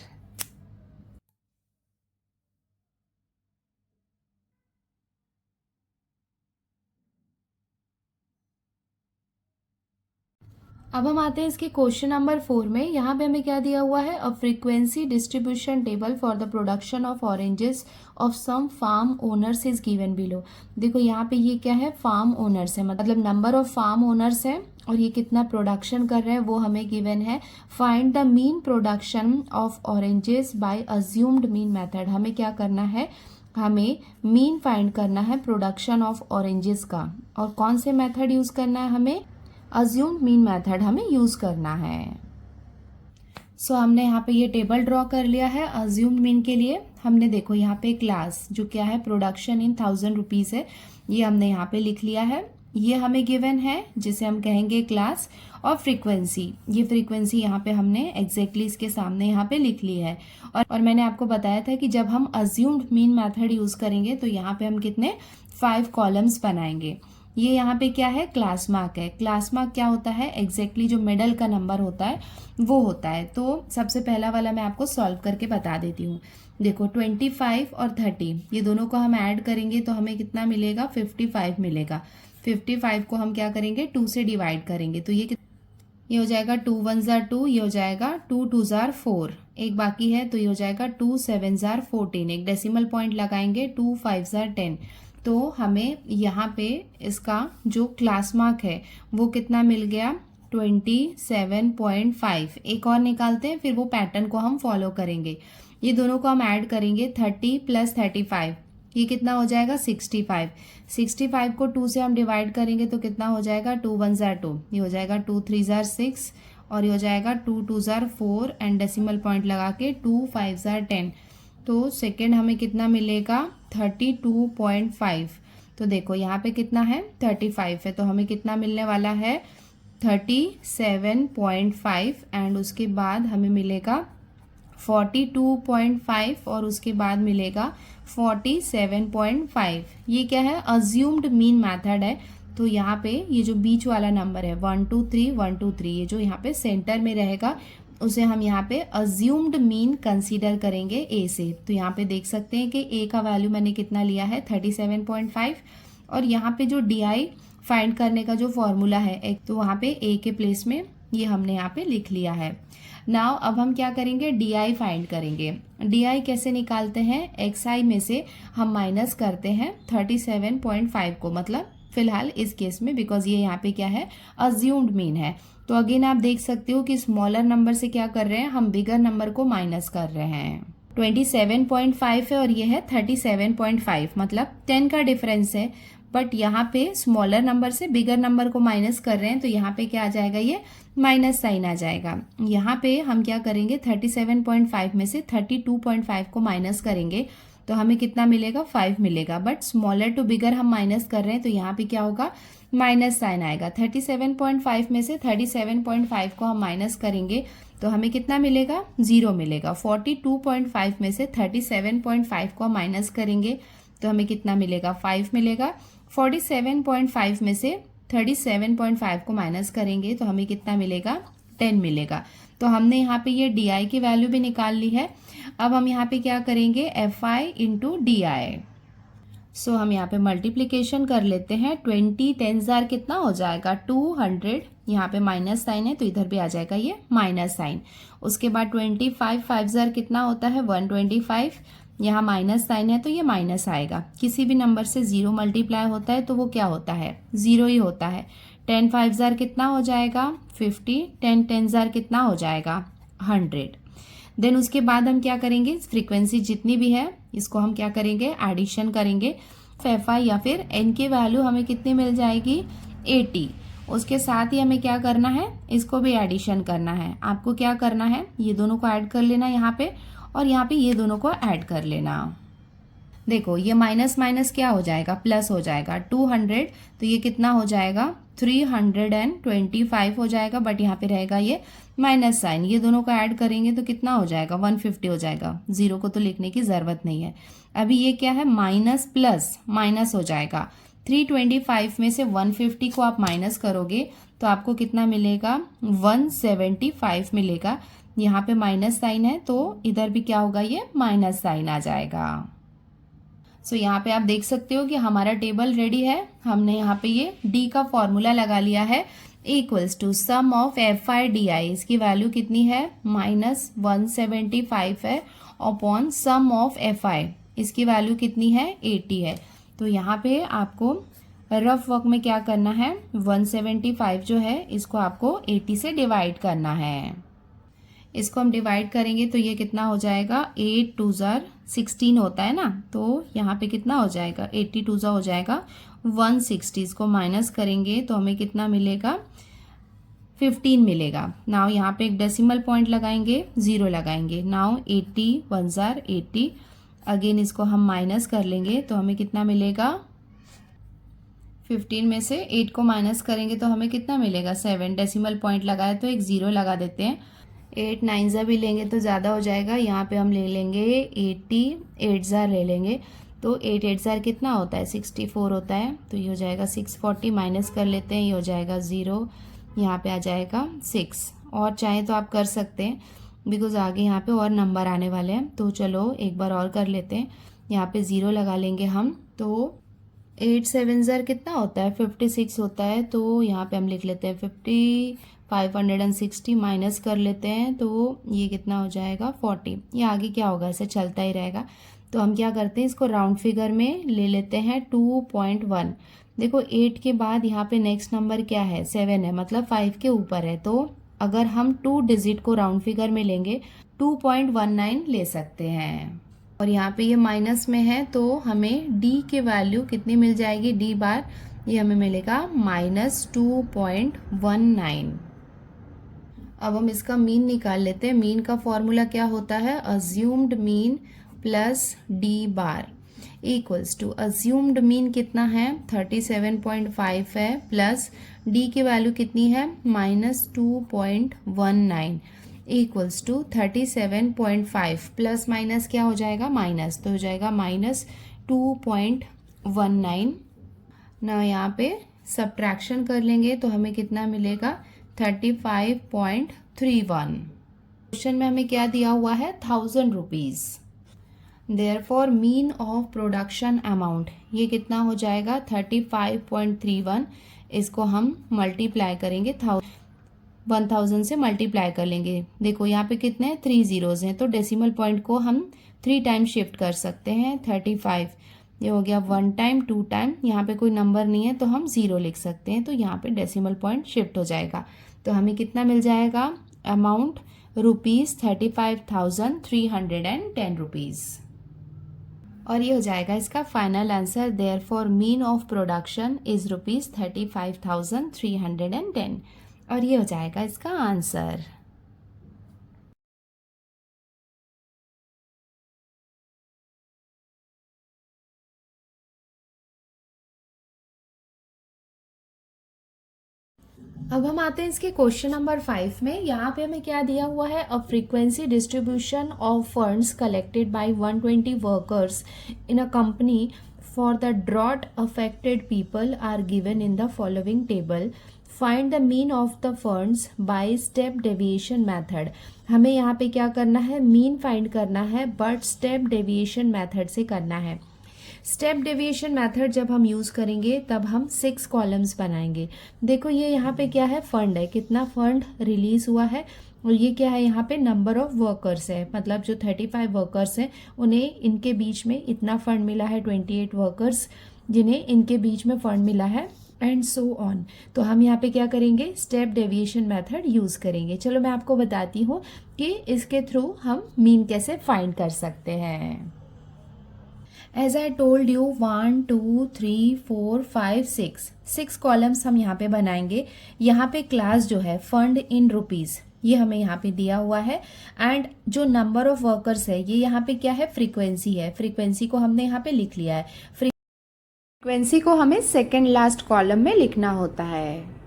Speaker 1: अब हम आते हैं इसके क्वेश्चन नंबर 4 में। यहाँ पे हमें क्या दिया हुआ है, a frequency distribution table for the production of oranges of some farm owners is given below. देखो यहाँ पे ये क्या है, फार्म ओनर्स है, मतलब नंबर ऑफ फार्म ओनर्स है और ये कितना प्रोडक्शन कर रहे हैं वो हमें गिवन है। Find the mean production of oranges by assumed mean method. हमें क्या करना है, हमें मीन फाइंड करना है प्रोडक्शन ऑफ ऑरेंजेस का, और कौन से मेथड यूज करना है, हमें अज्यूम्ड मीन मेथड हमें यूज करना है। सो हमने यहाँ पे ये टेबल ड्रॉ कर लिया है अज्यूम्ड मीन के लिए। हमने देखो यहाँ पे क्लास जो क्या है, प्रोडक्शन इन 1000 रुपीज है, ये हमने यहाँ पे लिख लिया है। ये हमें गिवन है जिसे हम कहेंगे क्लास, और फ्रीक्वेंसी, ये फ्रीक्वेंसी यहाँ पे हमने एग्जैक्टली इसके सामने यहाँ पे लिख ली है। और मैंने आपको बताया था कि जब हम अज्यूम्ड मीन मेथड यूज करेंगे तो यहाँ पे हम कितने 5 कॉलम्स बनाएंगे। ये यहाँ पे क्या है, क्लास मार्क है। क्लास मार्क क्या होता है, एग्जैक्टली जो मिडल का नंबर होता है वो होता है। तो सबसे पहला वाला मैं आपको सॉल्व करके बता देती हूँ। देखो 25 और 30 ये दोनों को हम ऐड करेंगे तो हमें कितना मिलेगा, 55 मिलेगा। 55 को हम क्या करेंगे, 2 से डिवाइड करेंगे तो ये हो जाएगा 2 1 जार 2, ये हो जाएगा 2 2 जार 4, एक बाकी है तो ये हो जाएगा 2 7 जार 14, एक डेसिमल पॉइंट लगाएंगे 2 5 जार 10। तो हमें यहाँ पे इसका जो क्लास मार्क है वो कितना मिल गया, 27.5। एक और निकालते हैं, फिर वो पैटर्न को हम फॉलो करेंगे। ये दोनों को हम ऐड करेंगे, 30 + 35 ये कितना हो जाएगा, 65। 65 को 2 से हम डिवाइड करेंगे तो कितना हो जाएगा, 2 1 जार 2, ये हो जाएगा 2 3 जार 6 और ये हो जाएगा 2 2 जार 4 एंड डेसिमल पॉइंट लगा के 2 5 जार 10। तो सेकेंड हमें कितना मिलेगा, 32.5। तो देखो यहाँ पे कितना है, 35 है, तो हमें कितना मिलने वाला है, 37.5 एंड उसके बाद हमें मिलेगा 42.5 और उसके बाद मिलेगा 47.5। ये क्या है, अज्यूम्ड मीन मेथड है। तो यहाँ पे ये जो बीच वाला नंबर है 1 2 3 1 2 3, ये जो यहाँ पे सेंटर में रहेगा उसे हम यहाँ पे अज्यूम्ड मीन कंसीडर करेंगे ए से। तो यहाँ पे देख सकते हैं कि ए का वैल्यू मैंने कितना लिया है, 37.5, और यहाँ पे जो डी आई फाइंड करने का जो फॉर्मूला है एक, तो वहाँ पे ए के प्लेस में ये हमने यहाँ पे लिख लिया है। नाउ अब हम क्या करेंगे, डी आई फाइंड करेंगे। डी आई कैसे निकालते हैं, एक्स आई में से हम माइनस करते हैं 37.5 को, मतलब फिलहाल इस केस में बिकॉज ये यहाँ पे क्या है, अज्यूम्ड मीन है। तो अगेन आप देख सकते हो कि स्मॉलर नंबर से क्या कर रहे हैं, हम बिगर नंबर को माइनस कर रहे हैं। 27.5 है और ये है 37.5, मतलब 10 का डिफरेंस है, बट यहाँ पे स्मॉलर नंबर से बिगर नंबर को माइनस कर रहे हैं तो यहाँ पे क्या आ जाएगा, ये माइनस साइन आ जाएगा। यहाँ पे हम क्या करेंगे, 37.5 में से 32.5 को माइनस करेंगे तो हमें कितना मिलेगा, 5 मिलेगा, बट स्मॉलर टू बिगर हम माइनस कर रहे हैं तो यहाँ पे क्या होगा, माइनस साइन आएगा। 37.5 में से 37.5 को हम माइनस करेंगे तो हमें कितना मिलेगा, 0 मिलेगा। 42.5 में से 37.5 को हम माइनस करेंगे तो हमें कितना मिलेगा, 5 मिलेगा। 47.5 में से 37.5 को माइनस करेंगे तो हमें कितना मिलेगा, 10 मिलेगा। तो हमने यहाँ पे ये डी आई की वैल्यू भी निकाल ली है। अब हम यहाँ पे क्या करेंगे, F I into D I. So हम यहाँ पे मल्टीप्लिकेशन कर लेते हैं। 20 10 जार कितना हो जाएगा 200, यहाँ पे माइनस साइन है तो इधर भी आ जाएगा ये माइनस साइन। उसके बाद 25 5 जार कितना होता है 125, यहाँ माइनस साइन है तो ये माइनस आएगा। किसी भी नंबर से 0 मल्टीप्लाई होता है तो वो क्या होता है 0 ही होता है। 10 5 जार कितना हो जाएगा 50, 10 10 जार कितना हो जाएगा 100। देन उसके बाद हम क्या करेंगे, फ्रीक्वेंसी जितनी भी है इसको हम क्या करेंगे एडिशन करेंगे। FI या फिर n की वैल्यू हमें कितनी मिल जाएगी 80। उसके साथ ही हमें क्या करना है, इसको भी एडिशन करना है। आपको क्या करना है, ये दोनों को ऐड कर लेना यहाँ पे, और यहाँ पे ये दोनों को ऐड कर लेना। देखो ये माइनस माइनस क्या हो जाएगा प्लस हो जाएगा। 200 तो ये कितना हो जाएगा 325 हो जाएगा, बट यहाँ पे रहेगा ये माइनस साइन। ये दोनों को ऐड करेंगे तो कितना हो जाएगा 150 हो जाएगा। 0 को तो लिखने की ज़रूरत नहीं है। अभी ये क्या है माइनस प्लस माइनस हो जाएगा। 325 में से 150 को आप माइनस करोगे तो आपको कितना मिलेगा 175 मिलेगा। यहाँ पे माइनस साइन है तो इधर भी क्या होगा ये माइनस साइन आ जाएगा। सो यहाँ पे आप देख सकते हो कि हमारा टेबल रेडी है। हमने यहाँ पे ये डी का फॉर्मूला लगा लिया है, equals to sum of FI DI। इसकी वैल्यू कितनी है -175 है, अपॉन सम ऑफ FI इसकी वैल्यू कितनी है 80 है। तो यहाँ पे आपको रफ वर्क में क्या करना है 175 जो है इसको आपको 80 से डिवाइड करना है। इसको हम डिवाइड करेंगे तो ये कितना हो जाएगा 8 2 जार 16 होता है ना, तो यहाँ पे कितना हो जाएगा 80 2 जार हो जाएगा 160। इसको माइनस करेंगे तो हमें कितना मिलेगा 15 मिलेगा। नाउ यहाँ पे एक डेसिमल पॉइंट लगाएंगे 0 लगाएंगे। नाउ 80 1 जार 80, अगेन इसको हम माइनस कर लेंगे तो हमें कितना मिलेगा 15 में से 8 को माइनस करेंगे तो हमें कितना मिलेगा 7। डेसिमल पॉइंट लगाए तो एक 0 लगा देते हैं। 8 9 ज़ा भी लेंगे तो ज़्यादा हो जाएगा, यहाँ पे हम ले लेंगे 80 8 ज़ार ले लेंगे तो 8 8 ज़ार कितना होता है 64 होता है। तो ये हो जाएगा 640, माइनस कर लेते हैं, ये हो जाएगा 0, यहाँ पे आ जाएगा 6। और चाहे तो आप कर सकते हैं बिकॉज आगे यहाँ पे और नंबर आने वाले हैं। तो चलो एक बार और कर लेते हैं, यहाँ पे 0 लगा लेंगे हम। तो 8 7 ज़ार कितना होता है 56 होता है, तो यहाँ पे हम लिख लेते हैं 560, माइनस कर लेते हैं तो ये कितना हो जाएगा 40। ये आगे क्या होगा ऐसे चलता ही रहेगा। तो हम क्या करते हैं इसको राउंड फिगर में ले लेते हैं 2.1। देखो 8 के बाद यहाँ पे नेक्स्ट नंबर क्या है 7 है, मतलब 5 के ऊपर है। तो अगर हम 2 डिजिट को राउंड फिगर में लेंगे 2.19 ले सकते हैं। और यहाँ पे ये माइनस में है तो हमें डी की वैल्यू कितनी मिल जाएगी डी बार, ये हमें मिलेगा -2.19। अब हम इसका मीन निकाल लेते हैं। मीन का फॉर्मूला क्या होता है assumed mean plus D bar equals to assumed mean कितना है 37.5 है, प्लस डी की वैल्यू कितनी है -2.19 इक्वल्स टू 37.5 प्लस माइनस क्या हो जाएगा माइनस, तो हो जाएगा -2.19। ना यहाँ पे सब्ट्रैक्शन कर लेंगे तो हमें कितना मिलेगा 35.31। क्वेश्चन में हमें क्या दिया हुआ है 1000 rupees. Therefore mean of production amount ये कितना हो जाएगा 35.31। इसको हम मल्टीप्लाई करेंगे 1000 से मल्टीप्लाई कर लेंगे। देखो यहाँ पे कितने 3 ज़ीरोज़ हैं तो डेसिमल पॉइंट को हम 3 टाइम शिफ्ट कर सकते हैं। 35 ये हो गया 1 टाइम 2 टाइम, यहाँ पे कोई नंबर नहीं है तो हम 0 लिख सकते हैं, तो यहाँ पे डेसिमल पॉइंट शिफ्ट हो जाएगा। तो हमें कितना मिल जाएगा अमाउंट ₹35,310 रुपीज़। और ये हो जाएगा इसका final answer. Therefore mean of production is ₹35,310 और ये हो जाएगा इसका आंसर। अब हम आते हैं इसके क्वेश्चन नंबर 5 में। यहाँ पे हमें क्या दिया हुआ है a frequency distribution of funds collected by 120 workers in a company for the drought affected people are given in the following table. Find the mean of the funds by step deviation method. हमें यहाँ पे क्या करना है mean find करना है, but step deviation method से करना है। स्टेप डेविएशन मेथड जब हम यूज़ करेंगे तब हम 6 कॉलम्स बनाएंगे। देखो ये यहाँ पे क्या है, फंड है, कितना फंड रिलीज हुआ है, और ये क्या है, यहाँ पे नंबर ऑफ वर्कर्स है, मतलब जो 35 वर्कर्स हैं उन्हें इनके बीच में इतना फंड मिला है, 28 वर्कर्स जिन्हें इनके बीच में फंड मिला है, एंड सो ऑन। तो हम यहाँ पे क्या करेंगे, स्टेप डेविएशन मेथड यूज़ करेंगे। चलो मैं आपको बताती हूँ कि इसके थ्रू हम मीन कैसे फाइंड कर सकते हैं। As I told you 1 2 3 4 5 6 columns हम यहाँ पे बनाएंगे। यहाँ पे क्लास जो है फंड इन रुपीज़, ये हमें यहाँ पे दिया हुआ है, एंड जो नंबर ऑफ वर्कर्स है ये यहाँ पे क्या है, फ्रीक्वेंसी है। फ्रीक्वेंसी को हमने यहाँ पे लिख लिया है। फ्रीक्वेंसी को हमें सेकेंड लास्ट कॉलम में लिखना होता है।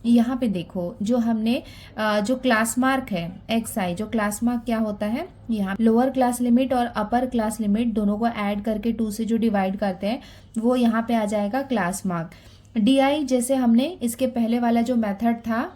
Speaker 1: यहाँ पे देखो जो हमने जो क्लास मार्क है XI, जो क्लास मार्क क्या होता है, यहाँ लोअर क्लास लिमिट और अपर क्लास लिमिट दोनों को ऐड करके 2 से जो डिवाइड करते हैं वो यहाँ पे आ जाएगा क्लास मार्क। DI जैसे हमने इसके पहले वाला जो मेथड था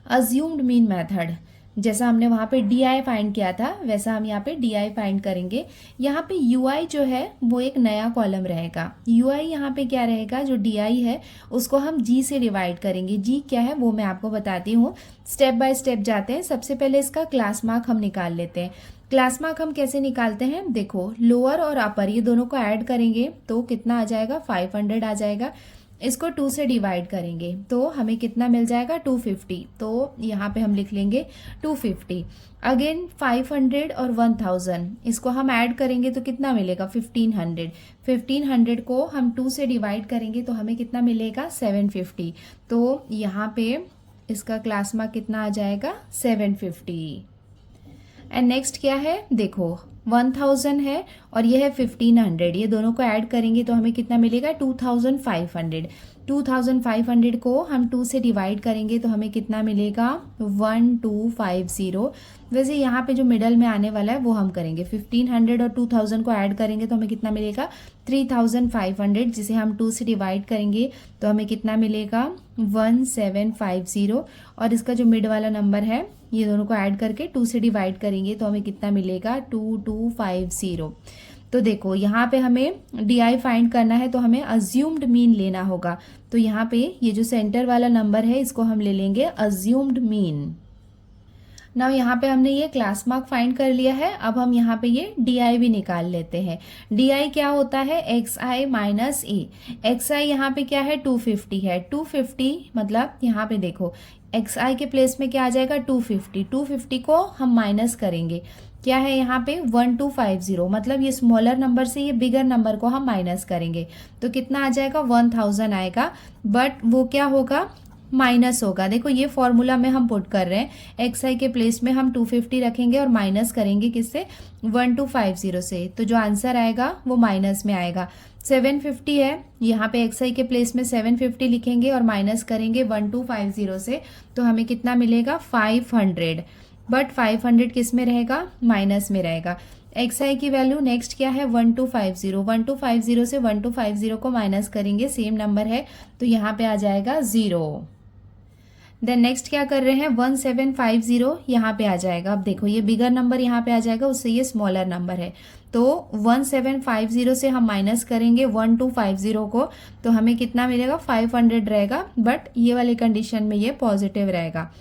Speaker 1: अज्यूम्ड मीन मेथड, जैसा हमने वहाँ पे DI फाइंड किया था वैसा हम यहाँ पे DI फाइंड करेंगे। यहाँ पे UI जो है वो एक नया कॉलम रहेगा। UI यहाँ पे क्या रहेगा, जो DI है उसको हम G से डिवाइड करेंगे। G क्या है वो मैं आपको बताती हूँ, स्टेप बाय स्टेप जाते हैं। सबसे पहले इसका क्लास मार्क हम निकाल लेते हैं। क्लास मार्क हम कैसे निकालते हैं, देखो लोअर और अपर ये दोनों को ऐड करेंगे तो कितना आ जाएगा, 500 आ जाएगा। इसको 2 से डिवाइड करेंगे तो हमें कितना मिल जाएगा, 250। तो यहाँ पे हम लिख लेंगे 250। अगेन 500 और 1000 इसको हम ऐड करेंगे तो कितना मिलेगा, 1500। 1500 को हम 2 से डिवाइड करेंगे तो हमें कितना मिलेगा, 750। तो यहाँ पे इसका क्लास मार्क कितना आ जाएगा, 750। एंड नेक्स्ट क्या है, देखो 1000 है और ये है 1500, ये दोनों को ऐड करेंगे तो हमें कितना मिलेगा, 2500। 2500 को हम 2 से डिवाइड करेंगे तो हमें कितना मिलेगा, 1250। वैसे यहाँ पे जो मिडल में आने वाला है वो हम करेंगे, 1500 और 2000 को ऐड करेंगे तो हमें कितना मिलेगा, 3500, जिसे हम 2 से डिवाइड करेंगे तो हमें कितना मिलेगा, 1750। और इसका जो मिड वाला नंबर है ये दोनों को ऐड करके 2 से डिवाइड करेंगे तो हमें कितना मिलेगा, 2250। तो देखो यहाँ पे हमें DI फाइंड करना है तो हमें अज्यूम्ड मीन लेना होगा। तो यहाँ पे ये जो सेंटर वाला नंबर है इसको हम ले लेंगे अज्यूम्ड मीन। नाउ यहाँ पे हमने ये क्लास मार्क फाइंड कर लिया है। अब हम यहाँ पे ये DI भी निकाल लेते हैं। DI क्या होता है, XI माइनस A। XI यहाँ पे क्या है, 250 है। 250 मतलब यहाँ पे देखो XI के प्लेस में क्या आ जाएगा, 250। 250 को हम माइनस करेंगे, क्या है यहाँ पे 1250, मतलब ये स्मॉलर नंबर से ये बिगर नंबर को हम माइनस करेंगे तो कितना आ जाएगा, 1000 आएगा। बट वो क्या होगा, माइनस होगा। देखो ये फॉर्मूला में हम पुट कर रहे हैं, XI के प्लेस में हम 250 रखेंगे और माइनस करेंगे किससे, 1250 से, तो जो आंसर आएगा वो माइनस में आएगा। 750 है, यहाँ पे XI के प्लेस में 750 लिखेंगे और माइनस करेंगे 1250 से, तो हमें कितना मिलेगा, 500। बट 500 किस में रहेगा, माइनस में रहेगा। XI की वैल्यू नेक्स्ट क्या है, 1250। 1250 से 1250 को माइनस करेंगे, सेम नंबर है तो यहाँ पे आ जाएगा 0। देन नेक्स्ट क्या कर रहे हैं, 1750 यहाँ पे आ जाएगा। अब देखो ये बिगर नंबर यहाँ पे आ जाएगा, उससे ये स्मॉलर नंबर है तो 1750 से हम माइनस करेंगे 1250 को तो हमें कितना मिलेगा, 500 रहेगा। बट ये वाले कंडीशन में ये पॉजिटिव रहेगा।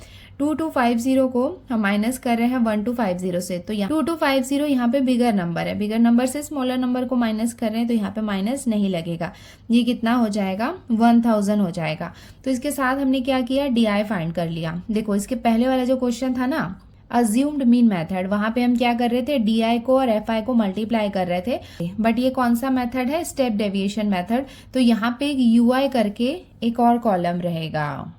Speaker 1: 2250 को हम माइनस कर रहे हैं 1250 से, तो यहाँ 2250 यहाँ पे बिगर नंबर है, बिगर नंबर से स्मॉलर नंबर को माइनस कर रहे हैं तो यहाँ पे माइनस नहीं लगेगा। ये कितना हो जाएगा, 1000 हो जाएगा। तो इसके साथ हमने क्या किया, DI फाइंड कर लिया। देखो इसके पहले वाला जो क्वेश्चन था ना, अज्यूम्ड मीन मेथड, वहां पे हम क्या कर रहे थे, DI को और FI को मल्टीप्लाई कर रहे थे। बट ये कौन सा मेथड है, स्टेप डेविएशन मेथड। तो यहाँ पे एक UI करके एक और कॉलम रहेगा।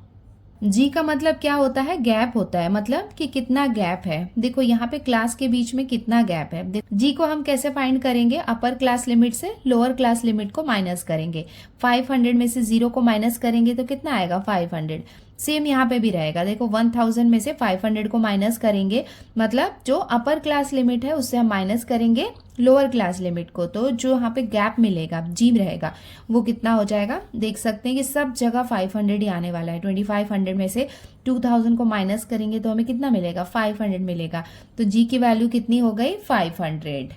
Speaker 1: G का मतलब क्या होता है, गैप होता है, मतलब कि कितना गैप है। देखो यहाँ पे क्लास के बीच में कितना गैप है। G को हम कैसे फाइंड करेंगे, अपर क्लास लिमिट से लोअर क्लास लिमिट को माइनस करेंगे। 500 में से 0 को माइनस करेंगे तो कितना आएगा, 500। सेम यहाँ पे भी रहेगा। देखो 1000 में से 500 को माइनस करेंगे, मतलब जो अपर क्लास लिमिट है उससे हम माइनस करेंगे लोअर क्लास लिमिट को, तो जो यहाँ पे गैप मिलेगा, G रहेगा, वो कितना हो जाएगा। देख सकते हैं कि सब जगह 500 ही आने वाला है। 2500 में से 2000 को माइनस करेंगे तो हमें कितना मिलेगा, 500 मिलेगा। तो G की वैल्यू कितनी हो गई, 500।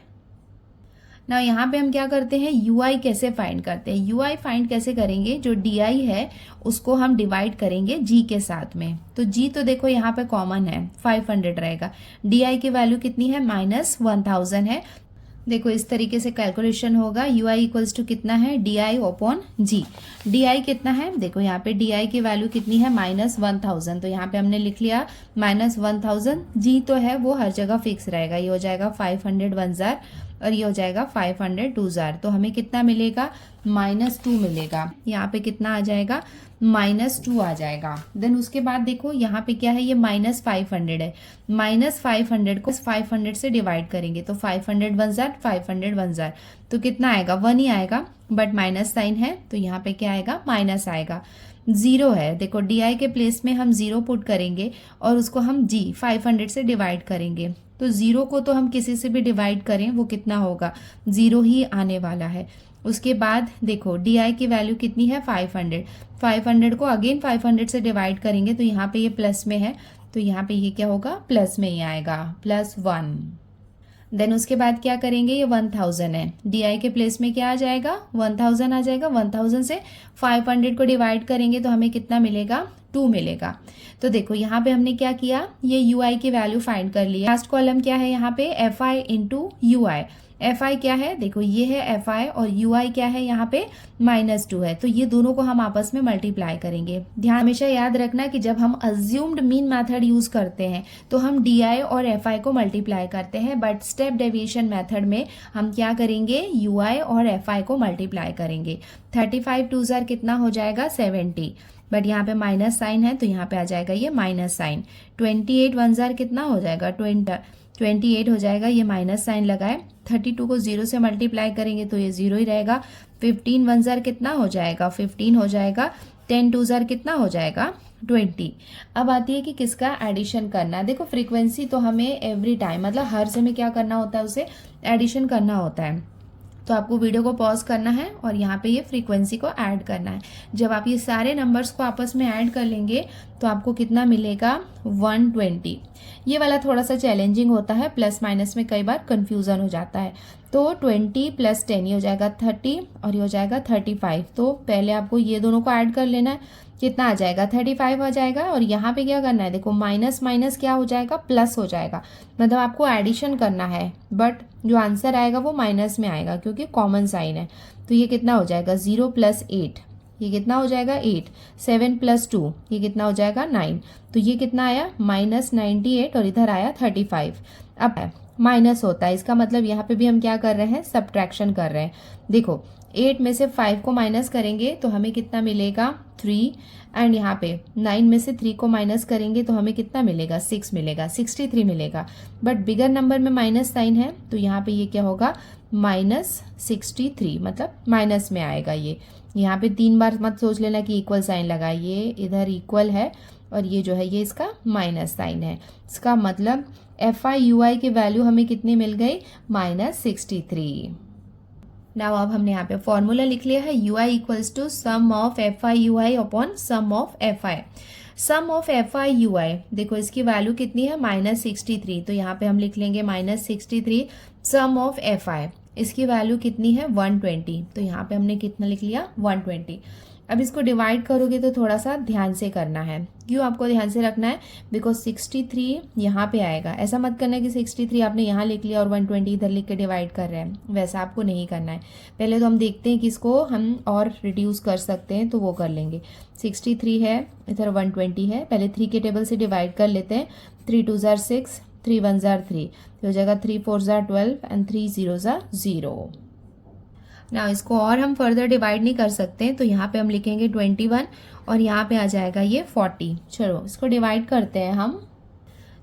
Speaker 1: ना यहाँ पे हम क्या करते हैं, ui कैसे फाइंड करते हैं, ui फाइंड कैसे करेंगे, जो di है उसको हम डिवाइड करेंगे g के साथ में। तो g तो देखो यहाँ पे कॉमन है, 500 रहेगा। di की वैल्यू कितनी है, -1000 है। देखो इस तरीके से कैलकुलेशन होगा, ui इक्वल्स टू कितना है, di अपॉन g। di कितना है, देखो यहाँ पे di की वैल्यू कितनी है, -1000। तो यहाँ पे हमने लिख लिया -1000। g तो है वो हर जगह फिक्स रहेगा, ये हो जाएगा 500 1000 और ये हो जाएगा 500 2000। तो हमें कितना मिलेगा, -2 मिलेगा। यहाँ पे कितना आ जाएगा, -2 आ जाएगा। देन उसके बाद देखो यहाँ पे क्या है, ये -500 है। -500 को 500 से डिवाइड करेंगे तो 500 1000 500 1000 तो कितना आएगा, 1 ही आएगा, बट माइनस साइन है तो यहाँ पे क्या आएगा, माइनस आएगा। 0 है, देखो di के प्लेस में हम 0 पुट करेंगे और उसको हम g 500 से डिवाइड करेंगे। तो 0 को तो हम किसी से भी डिवाइड करें वो कितना होगा, 0 ही आने वाला है। उसके बाद देखो di की वैल्यू कितनी है, 500। 500 को अगेन 500 से डिवाइड करेंगे तो यहाँ पे ये प्लस में है तो यहाँ पे ये क्या होगा, प्लस में ही आएगा, +1। देन उसके बाद क्या करेंगे, ये 1000 है, di के प्लेस में क्या आ जाएगा, 1000 आ जाएगा। 1000 से 500 को डिवाइड करेंगे तो हमें कितना मिलेगा, 2 मिलेगा। तो देखो यहाँ पे हमने क्या किया, ये ui की वैल्यू फाइंड कर लिया। लास्ट कॉलम क्या है यहाँ पे, fi इंटू ui। fi क्या है, देखो ये है fi और ui क्या है यहाँ पे, -2 है। तो ये दोनों को हम आपस में मल्टीप्लाई करेंगे। ध्यान हमेशा याद रखना कि जब हम अज्यूम्ड मीन मेथड यूज करते हैं तो हम di और fi को मल्टीप्लाई करते हैं, बट स्टेप डेविएशन मेथड में हम क्या करेंगे, ui और fi को मल्टीप्लाई करेंगे। 35 2000 कितना हो जाएगा, 70, बट यहाँ पे माइनस साइन है तो यहाँ पे आ जाएगा ये माइनस साइन। 28 1000 कितना हो जाएगा, 28 हो जाएगा, ये माइनस साइन लगाए। 32 को 0 से मल्टीप्लाई करेंगे तो ये 0 ही रहेगा। 15 1000 कितना हो जाएगा, 15 हो जाएगा। 10 2000 कितना हो जाएगा, 20। अब आती है कि किसका एडिशन करना। देखो फ्रीक्वेंसी तो हमें एवरी टाइम, मतलब हर समय क्या करना होता है, उसे एडिशन करना होता है। तो आपको वीडियो को पॉज करना है और यहाँ पे ये फ्रीक्वेंसी को ऐड करना है। जब आप ये सारे नंबर्स को आपस में ऐड कर लेंगे तो आपको कितना मिलेगा, 120। ये वाला थोड़ा सा चैलेंजिंग होता है, प्लस माइनस में कई बार कंफ्यूजन हो जाता है। तो 20 + 10 ये हो जाएगा 30 और ये हो जाएगा 35। तो पहले आपको ये दोनों को ऐड कर लेना है, कितना आ जाएगा, 35 आ जाएगा। और यहाँ पे क्या करना है, देखो माइनस माइनस क्या हो जाएगा, प्लस हो जाएगा। मतलब आपको एडिशन करना है, बट जो आंसर आएगा वो माइनस में आएगा क्योंकि कॉमन साइन है। तो ये कितना हो जाएगा, 0 + 8, ये कितना हो जाएगा 8। 7 + 2 ये कितना हो जाएगा 9। तो ये कितना आया, -98 और इधर आया 35। अब माइनस होता है, इसका मतलब यहाँ पे भी हम क्या कर रहे हैं, सब्ट्रैक्शन कर रहे हैं। देखो 8 में से 5 को माइनस करेंगे तो हमें कितना मिलेगा, 3। एंड यहाँ पे 9 में से 3 को माइनस करेंगे तो हमें कितना मिलेगा, 6 मिलेगा, 63 मिलेगा। बट बिगर नंबर में माइनस साइन है तो यहाँ पे ये क्या होगा, -63, मतलब माइनस में आएगा ये। यहाँ पे 3 बार मत सोच लेना कि इक्वल साइन लगाइए, इधर इक्वल है और ये जो है ये इसका माइनस साइन है। इसका मतलब fi ui की वैल्यू हमें कितनी मिल गई, -63। नाउ अब हमने यहाँ पे फॉर्मूला लिख लिया है, ui equals to sum of fi ui upon sum of fi। Sum of fi ui, देखो इसकी वैल्यू कितनी है, -63। तो यहाँ पे हम लिख लेंगे -63। सम ऑफ fi, इसकी वैल्यू कितनी है, 120। तो यहाँ पे हमने कितना लिख लिया, 120। अब इसको डिवाइड करोगे तो थोड़ा सा ध्यान से करना है। क्यों आपको ध्यान से रखना है, बिकॉज 63 यहाँ पे आएगा। ऐसा मत करना कि 63 आपने यहाँ लिख लिया और 120 इधर लिख के डिवाइड कर रहे हैं, वैसा आपको नहीं करना है। पहले तो हम देखते हैं कि इसको हम और रिड्यूस कर सकते हैं, तो वो कर लेंगे। 63 है, इधर 120 है, पहले 3 के टेबल से डिवाइड कर लेते हैं। 3 2 जार 6, 3 1 जार 3, हो जाएगा 3 4 जार 12 एंड 3 0 जार 0। ना इसको और हम फर्दर डिवाइड नहीं कर सकते, तो यहाँ पे हम लिखेंगे 21 और यहाँ पे आ जाएगा ये 40। चलो इसको डिवाइड करते हैं हम।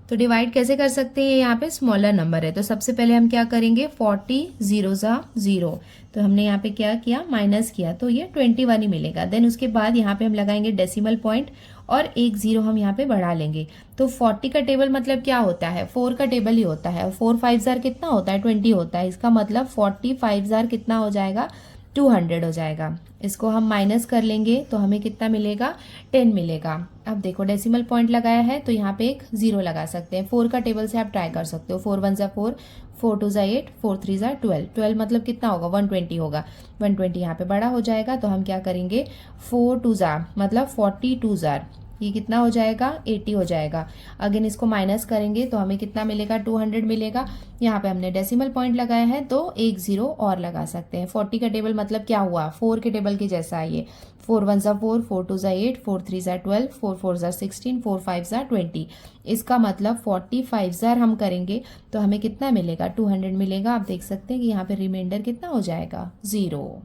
Speaker 1: तो डिवाइड कैसे कर सकते हैं, यहाँ पे स्मॉलर नंबर है तो सबसे पहले हम क्या करेंगे, 40 0 ज़ा 0, तो हमने यहाँ पे क्या किया, माइनस किया, तो ये 21 ही मिलेगा। देन उसके बाद यहाँ पे हम लगाएंगे डेसिमल पॉइंट और एक 0 हम यहाँ पे बढ़ा लेंगे। तो 40 का टेबल मतलब क्या होता है, 4 का टेबल ही होता है। 4 5 जार कितना होता है, 20 होता है। इसका मतलब 40 5 जार कितना हो जाएगा, 200 हो जाएगा। इसको हम माइनस कर लेंगे तो हमें कितना मिलेगा, 10 मिलेगा। अब देखो डेसिमल पॉइंट लगाया है तो यहाँ पे एक 0 लगा सकते हैं। 4 का टेबल से आप ट्राई कर सकते हो। 4 1 ज़ा 4, 4 2 ज़ा 8, 4 3 ज़ा 12। 12 मतलब कितना होगा, 120 होगा। 120 यहाँ पे बड़ा हो जाएगा तो हम क्या करेंगे, 4 2 ज़ा मतलब 42 ज़ार, ये कितना हो जाएगा, 80 हो जाएगा। अगेन इसको माइनस करेंगे तो हमें कितना मिलेगा, 200 मिलेगा। यहाँ पे हमने डेसिमल पॉइंट लगाया है तो एक 0 और लगा सकते हैं। 40 का टेबल मतलब क्या हुआ, 4 के टेबल के जैसा है ये। 4 1 ज़ा 4, 4 2 ज़ा 8, 4 3 ज़ा 12, 4 4 ज़ा 16, 4 5 ज़ा 20। इसका मतलब 45 ज़ार हम करेंगे तो हमें कितना मिलेगा, 200 मिलेगा। आप देख सकते हैं कि यहाँ पे रिमाइंडर कितना हो जाएगा, 0।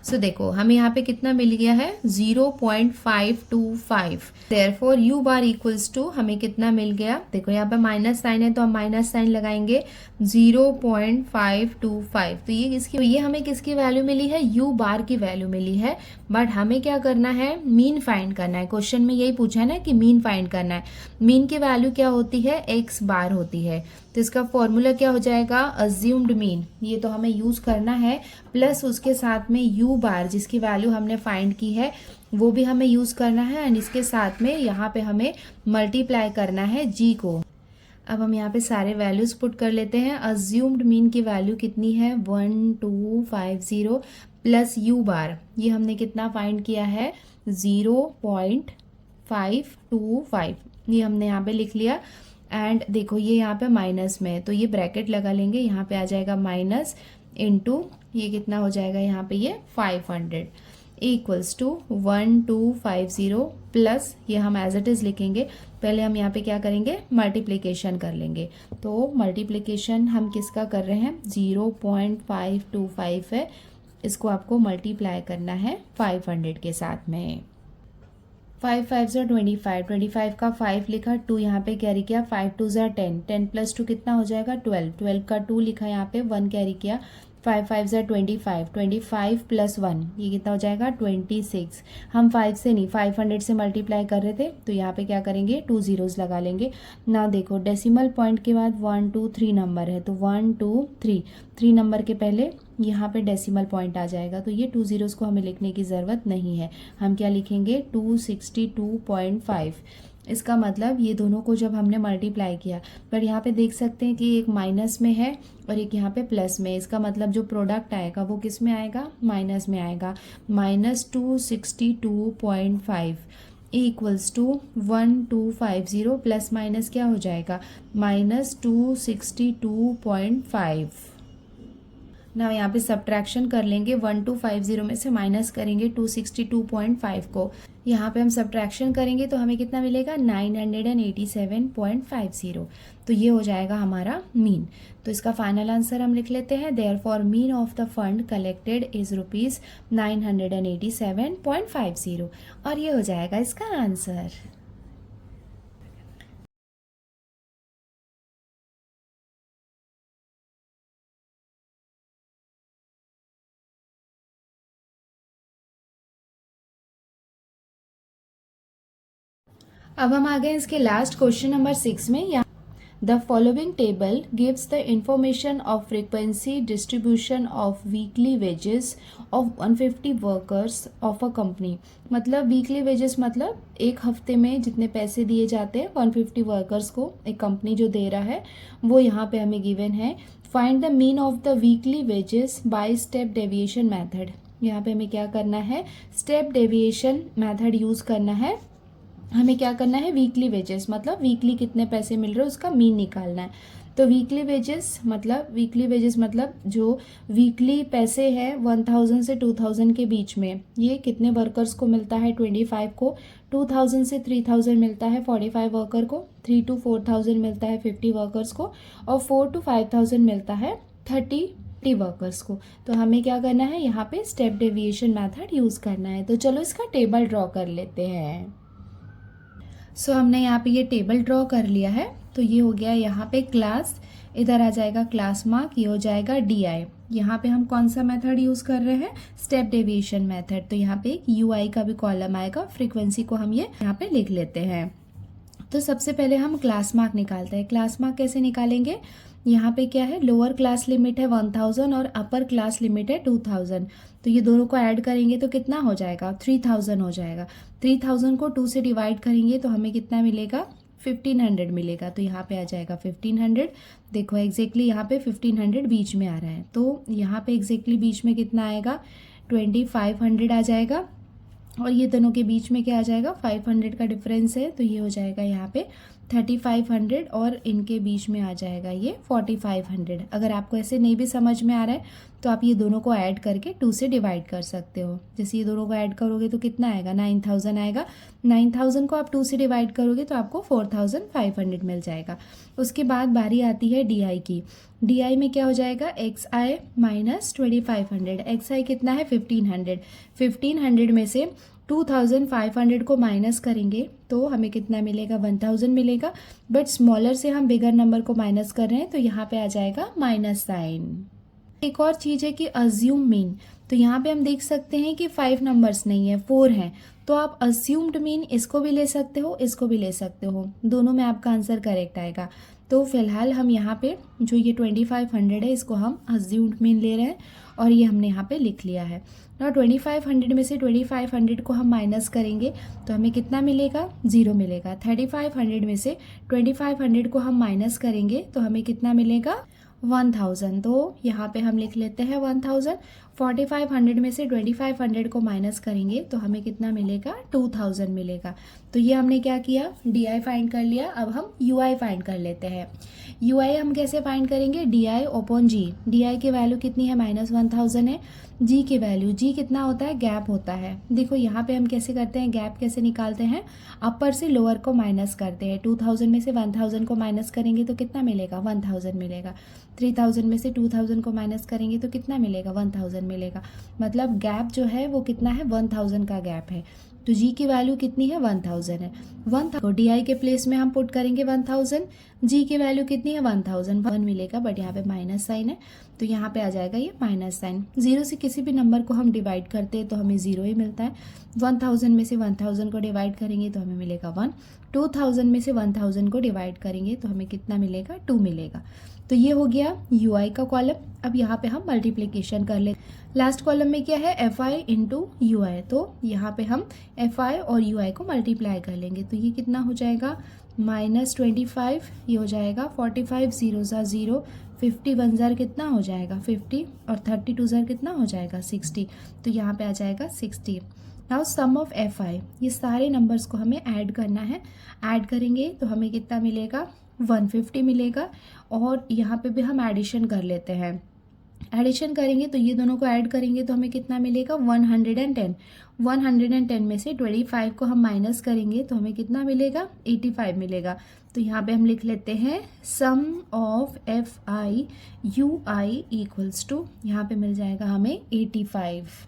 Speaker 1: सो देखो हमें यहाँ पे कितना मिल गया है, 0.525। Therefore U bar equals to, हमें कितना मिल गया, देखो यहाँ पे माइनस साइन है तो हम माइनस साइन लगाएंगे, 0.525। तो ये हमें किसकी वैल्यू मिली है, यू बार की वैल्यू मिली है। बट हमें क्या करना है, मीन फाइंड करना है। क्वेश्चन में यही पूछा है ना कि मीन फाइंड करना है। मीन की वैल्यू क्या होती है, एक्स बार होती है। तो इसका फॉर्मूला क्या हो जाएगा, अज्यूम्ड मीन, ये तो हमें यूज करना है, प्लस उसके साथ में यू बार जिसकी वैल्यू हमने फाइंड की है वो भी हमें यूज करना है, एंड इसके साथ में यहाँ पे हमें मल्टीप्लाई करना है जी को। अब हम यहाँ पे सारे वैल्यूज पुट कर लेते हैं। अज्यूम्ड मीन की वैल्यू कितनी है, 1250 प्लस यू बार, ये हमने कितना फाइंड किया है, 0.525, ये हमने यहाँ पे लिख लिया। एंड देखो ये यहाँ पे माइनस में है तो ये ब्रैकेट लगा लेंगे, यहाँ पे आ जाएगा माइनस इंटू ये कितना हो जाएगा, यहाँ पे ये 500 इक्वल्स टू 1250 प्लस ये हम एज इट इज लिखेंगे। पहले हम यहाँ पे क्या करेंगे, मल्टीप्लिकेशन कर लेंगे। तो मल्टीप्लिकेशन हम किसका कर रहे हैं, 0.525 है, इसको आपको मल्टीप्लाई करना है 500 के साथ में। 5 5 ज़ा 25, 25 का 5 लिखा, 2 यहाँ पे कैरी किया, 5 2 ज़ा 10, 10 प्लस 2 कितना हो जाएगा, 12, 12 का 2 लिखा यहाँ पे, 1 कैरी किया, 5 5 ज़ा 25, 25 प्लस 1 ये कितना हो जाएगा, 26। हम 5 से नहीं 500 से मल्टीप्लाई कर रहे थे तो यहाँ पे क्या करेंगे, 2 ज़ीरोज़ लगा लेंगे ना। देखो डेसिमल पॉइंट के बाद 1 2 3 नंबर है तो 1 2 3, 3 नंबर के पहले यहाँ पे डेसिमल पॉइंट आ जाएगा तो ये 2 ज़ीरोज़ को हमें लिखने की ज़रूरत नहीं है। हम क्या लिखेंगे, 262.5। इसका मतलब ये दोनों को जब हमने मल्टीप्लाई किया, पर यहाँ पे देख सकते हैं कि एक माइनस में है और एक यहाँ पे प्लस में। इसका मतलब जो प्रोडक्ट आएगा वो किस में आएगा, माइनस में आएगा। -262.5 इक्वल्स टू 1250 प्लस माइनस क्या हो जाएगा, -262.5। ना यहाँ पे सब्ट्रैक्शन कर लेंगे, 1250 में से माइनस करेंगे 262.5 को। यहाँ पे हम सब्ट्रैक्शन करेंगे तो हमें कितना मिलेगा, 987.50। तो ये हो जाएगा हमारा मीन। तो इसका फाइनल आंसर हम लिख लेते हैं, therefore mean of the fund collected is ₹987.50। और ये हो जाएगा इसका आंसर। अब हम आ गए इसके लास्ट क्वेश्चन नंबर 6 में। The following table gives the information of frequency distribution of weekly wages of 150 workers of a company. मतलब वीकली वेजेस मतलब एक हफ्ते में जितने पैसे दिए जाते हैं 150 वर्कर्स को एक कंपनी जो दे रहा है वो यहाँ पे हमें गिवन है। Find the mean of the weekly wages bye step deviation method. यहाँ पे हमें क्या करना है, स्टेप डेविएशन मैथड यूज करना है। हमें क्या करना है, वीकली वेजेस मतलब वीकली कितने पैसे मिल रहे हैं उसका मीन निकालना है। तो वीकली वेजेस मतलब जो वीकली पैसे हैं 1000 से 2000 के बीच में, ये कितने वर्कर्स को मिलता है, 25 को। 2000 से 3000 मिलता है 45 वर्कर को, 3 to 4000 मिलता है 50 वर्कर्स को, और 4 to 5000 मिलता है 30 वर्कर्स को। तो हमें क्या करना है, यहाँ पे स्टेप डेविएशन मेथड यूज़ करना है। तो चलो इसका टेबल ड्रॉ कर लेते हैं। सो हमने यहाँ पे ये टेबल ड्रॉ कर लिया है। तो ये हो गया यहाँ पे क्लास, इधर आ जाएगा क्लास मार्क, ये हो जाएगा DI। यहाँ पे हम कौन सा मेथड यूज़ कर रहे हैं, स्टेप डेविएशन मेथड। तो यहाँ पे एक UI का भी कॉलम आएगा, फ्रीक्वेंसी को हम ये यहाँ पे लिख लेते हैं। तो सबसे पहले हम क्लास मार्क निकालते हैं। क्लास मार्क कैसे निकालेंगे, यहाँ पे क्या है, लोअर क्लास लिमिट है 1000 और अपर क्लास लिमिट है 2000। तो ये दोनों को ऐड करेंगे तो कितना हो जाएगा, 3000 हो जाएगा। 3000 को 2 से डिवाइड करेंगे तो हमें कितना मिलेगा, 1500 मिलेगा। तो यहाँ पे आ जाएगा 1500। देखो एग्जैक्टली यहाँ पे 1500 बीच में आ रहा है, तो यहाँ पे एग्जैक्टली बीच में कितना आएगा, 2500 आ जाएगा। और ये दोनों के बीच में क्या आ जाएगा, 500 का डिफरेंस है, तो ये हो जाएगा यहाँ पे 3500 और इनके बीच में आ जाएगा ये 4500। अगर आपको ऐसे नहीं भी समझ में आ रहा है तो आप ये दोनों को ऐड करके 2 से डिवाइड कर सकते हो। जैसे ये दोनों को ऐड करोगे तो कितना आएगा, 9000 आएगा। 9000 को आप 2 से डिवाइड करोगे तो आपको 4500 मिल जाएगा। उसके बाद बारी आती है डी की। डी में क्या हो जाएगा, एक्स आई माइनस 2500। एक्स आई कितना है, 1500। 1500 में से 2500 को माइनस करेंगे तो हमें कितना मिलेगा, 1000 मिलेगा। बट स्मॉलर से हम बिगर नंबर को माइनस कर रहे हैं तो यहाँ पे आ जाएगा माइनस साइन। एक और चीज़ है कि अज्यूम मीन। तो यहाँ पे हम देख सकते हैं कि 5 नंबर्स नहीं है, 4 हैं। तो आप अज्यूम्ड मीन इसको भी ले सकते हो, इसको भी ले सकते हो, दोनों में आपका आंसर करेक्ट आएगा। तो फिलहाल हम यहाँ पे जो ये 2500 है इसको हम अज्यूम्ड मीन ले रहे हैं और ये हमने यहाँ पे लिख लिया है। और 2500 में से 2500 को हम माइनस करेंगे तो हमें कितना मिलेगा, 0 मिलेगा। 3500 में से 2500 को हम माइनस करेंगे तो हमें कितना मिलेगा, 1000। तो यहाँ पे हम लिख लेते हैं 1000। 4500 में से 2500 को माइनस करेंगे तो हमें कितना मिलेगा, 2000 मिलेगा। तो ये हमने क्या किया, डी आई फाइंड कर लिया। अब हम यू आई फाइंड कर लेते हैं। यू आई हम कैसे फाइंड करेंगे, डी आई ओपन जी। डी आई की वैल्यू कितनी है, -1000 है। जी की वैल्यू, जी कितना होता है, गैप होता है। देखो यहाँ पे हम कैसे करते हैं, गैप कैसे निकालते हैं, अपर से लोअर को माइनस करते हैं। 2000 में से 1000 को माइनस करेंगे तो कितना मिलेगा, 1000 मिलेगा। 3000 में से 2000 को माइनस करेंगे तो कितना मिलेगा, 1000 मिलेगा। मतलब गैप जो है वो कितना है, 1000 का गैप है। तो जी की वैल्यू कितनी है, 1000 है। 1000 को डी आई के प्लेस में हम पुट करेंगे 1000। जी की वैल्यू कितनी है, 1000। 1 मिलेगा बट यहाँ पे माइनस साइन है तो यहाँ पे आ जाएगा ये माइनस साइन। 0 से किसी भी नंबर को हम डिवाइड करते हैं तो हमें 0 ही मिलता है। 1000 में से 1000 को डिवाइड करेंगे तो हमें मिलेगा 1। 2000 में से 1000 को डिवाइड करेंगे तो हमें कितना मिलेगा, 2 मिलेगा। तो ये हो गया यू आई का कॉलम। अब यहाँ पे हम मल्टीप्लिकेशन कर ले। लास्ट कॉलम में क्या है, एफ आई इंटू यू आई। तो यहाँ पे हम एफ आई और यू आई को मल्टीप्लाई कर लेंगे तो ये कितना हो जाएगा, -25। ये हो जाएगा 45, 0 ज़ा 0, 50 1 ज़ार कितना हो जाएगा, 50, और 32 ज़ार कितना हो जाएगा, 60। तो यहाँ पे आ जाएगा 60। Now sum of F I, ये सारे नंबर्स को हमें ऐड करना है। ऐड करेंगे तो हमें कितना मिलेगा, 150 मिलेगा। और यहाँ पे भी हम एडिशन कर लेते हैं। एडिशन करेंगे तो ये दोनों को ऐड करेंगे तो हमें कितना मिलेगा, 110। 110 में से 25 को हम माइनस करेंगे तो हमें कितना मिलेगा, 85 मिलेगा। तो यहाँ पे हम लिख लेते हैं sum of F I U I equals to, यहाँ पे मिल जाएगा हमें 85।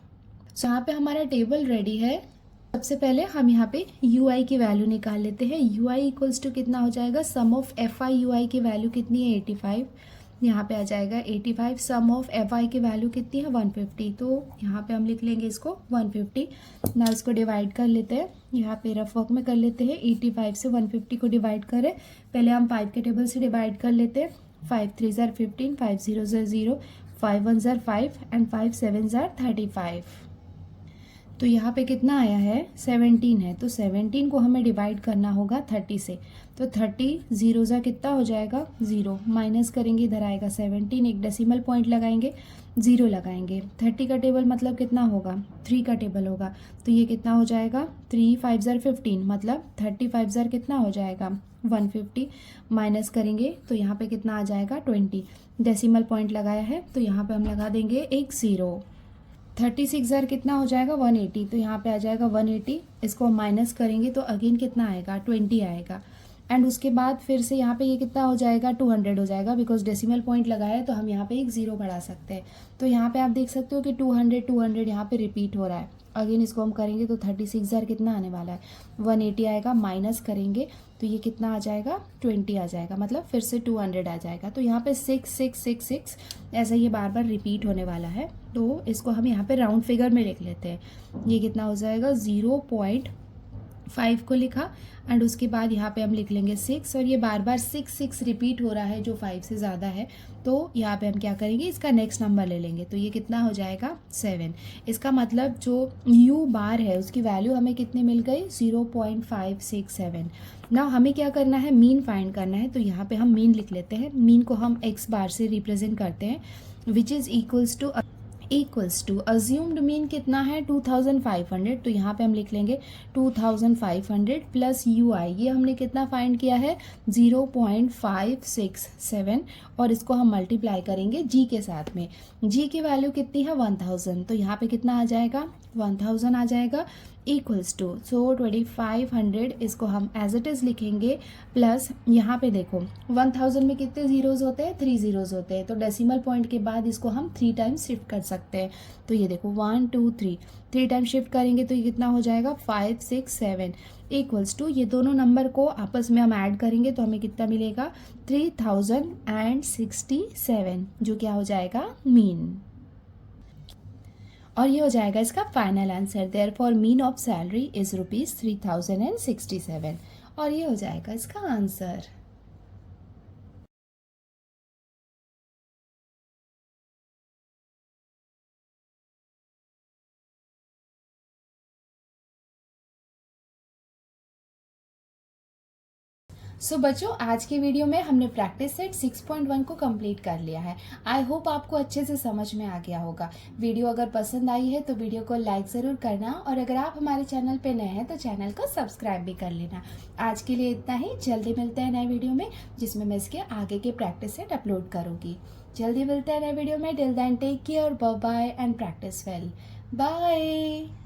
Speaker 1: तो यहाँ पे हमारा टेबल रेडी है। सबसे पहले हम यहाँ पे यू आई की वैल्यू निकाल लेते हैं। यू आई इक्वल्स टू कितना हो जाएगा, सम ऑफ एफ आई यू आई की वैल्यू कितनी है, 85। यहाँ पे आ जाएगा 85। सम ऑफ एफ आई की वैल्यू कितनी है, 150। तो यहाँ पे हम लिख लेंगे इसको 150। ना इसको डिवाइड कर लेते हैं, यहाँ पे रफ वर्क में कर लेते हैं। 85 से 150 को डिवाइड करें, पहले हम 5 के टेबल से डिवाइड कर लेते हैं। 5 3 ज़ार 15, 5 0 ज़ार 0, 5 1 ज़ार 5 एंड 5 7 ज़ार 35। तो यहाँ पे कितना आया है, 17 है। तो 17 को हमें डिवाइड करना होगा 30 से। तो 30, 0 ज़ा कितना हो जाएगा, 0, माइनस करेंगे, इधर आएगा 17, एक डेसिमल पॉइंट लगाएंगे, 0 लगाएंगे। 30 का टेबल मतलब कितना होगा, 3 का टेबल होगा। तो ये कितना हो जाएगा, 3 5 ज़ार 15, मतलब 35 ज़ार कितना हो जाएगा, 150। माइनस करेंगे तो यहाँ पे कितना आ जाएगा, 20। डेसिमल पॉइंट लगाया है तो यहाँ पे हम लगा देंगे एक 0। 36 ज़ार कितना हो जाएगा, 180। तो यहाँ पे आ जाएगा 180। इसको माइनस करेंगे तो अगेन कितना आएगा, 20 आएगा। एंड उसके बाद फिर से यहाँ पे ये कितना हो जाएगा, 200 हो जाएगा। बिकॉज डेसिमल पॉइंट लगाया है तो हम यहाँ पे एक 0 बढ़ा सकते हैं। तो यहाँ पे आप देख सकते हो कि 200 यहाँ पे रिपीट हो रहा है। अगेन इसको हम करेंगे तो 36 ज़ार कितना आने वाला है, 180 आएगा। माइनस करेंगे तो ये कितना आ जाएगा, 20 आ जाएगा। मतलब फिर से 200 आ जाएगा। तो यहाँ पे 6 6 6 6 ऐसा ये बार बार रिपीट होने वाला है। तो इसको हम यहाँ पे राउंड फिगर में लिख लेते हैं। ये कितना हो जाएगा, 5 को लिखा एंड उसके बाद यहाँ पे हम लिख लेंगे 6 और ये बार बार 6 रिपीट हो रहा है जो 5 से ज़्यादा है, तो यहाँ पे हम क्या करेंगे, इसका नेक्स्ट नंबर ले लेंगे, तो ये कितना हो जाएगा 7। इसका मतलब जो u बार है उसकी वैल्यू हमें कितनी मिल गई 0.567। ना हमें क्या करना है, मीन फाइंड करना है, तो यहाँ पे हम मीन लिख लेते हैं। मीन को हम x बार से रिप्रेजेंट करते हैं, which is equals to assumed mean कितना है 2500, तो यहाँ पे हम लिख लेंगे 2500 प्लस यू आई, ये हमने कितना फाइंड किया है 0.567 और इसको हम मल्टीप्लाई करेंगे जी के साथ में। जी की वैल्यू कितनी है 1000, तो यहाँ पे कितना आ जाएगा 1000 आ जाएगा इक्वल्स टू 2500, इसको हम एज इट इज़ लिखेंगे प्लस यहाँ पे देखो 1000 में कितने ज़ीरोज़ होते हैं 3 ज़ीरोज़ होते हैं, तो डेसिमल पॉइंट के बाद इसको हम 3 टाइम्स शिफ्ट कर सकते हैं। तो ये देखो 1 2 3 टाइम शिफ्ट करेंगे तो ये कितना हो जाएगा 567 इक्वल्स टू, ये दोनों नंबर को आपस में हम ऐड करेंगे तो हमें कितना मिलेगा 3067, जो क्या हो जाएगा मीन। और ये हो जाएगा इसका final answer. Therefore mean of salary is ₹3067 और ये हो जाएगा इसका आंसर। सो बच्चों, आज के वीडियो में हमने प्रैक्टिस सेट 6.1 को कंप्लीट कर लिया है। आई होप आपको अच्छे से समझ में आ गया होगा। वीडियो अगर पसंद आई है तो वीडियो को लाइक ज़रूर करना और अगर आप हमारे चैनल पे नए हैं तो चैनल को सब्सक्राइब भी कर लेना। आज के लिए इतना ही, जल्दी मिलते हैं नए वीडियो में जिसमें मैं इसके आगे के प्रैक्टिस सेट अपलोड करूँगी। जल्दी मिलते हैं नए वीडियो में। Till then take care, bye bye and practise well. Bye.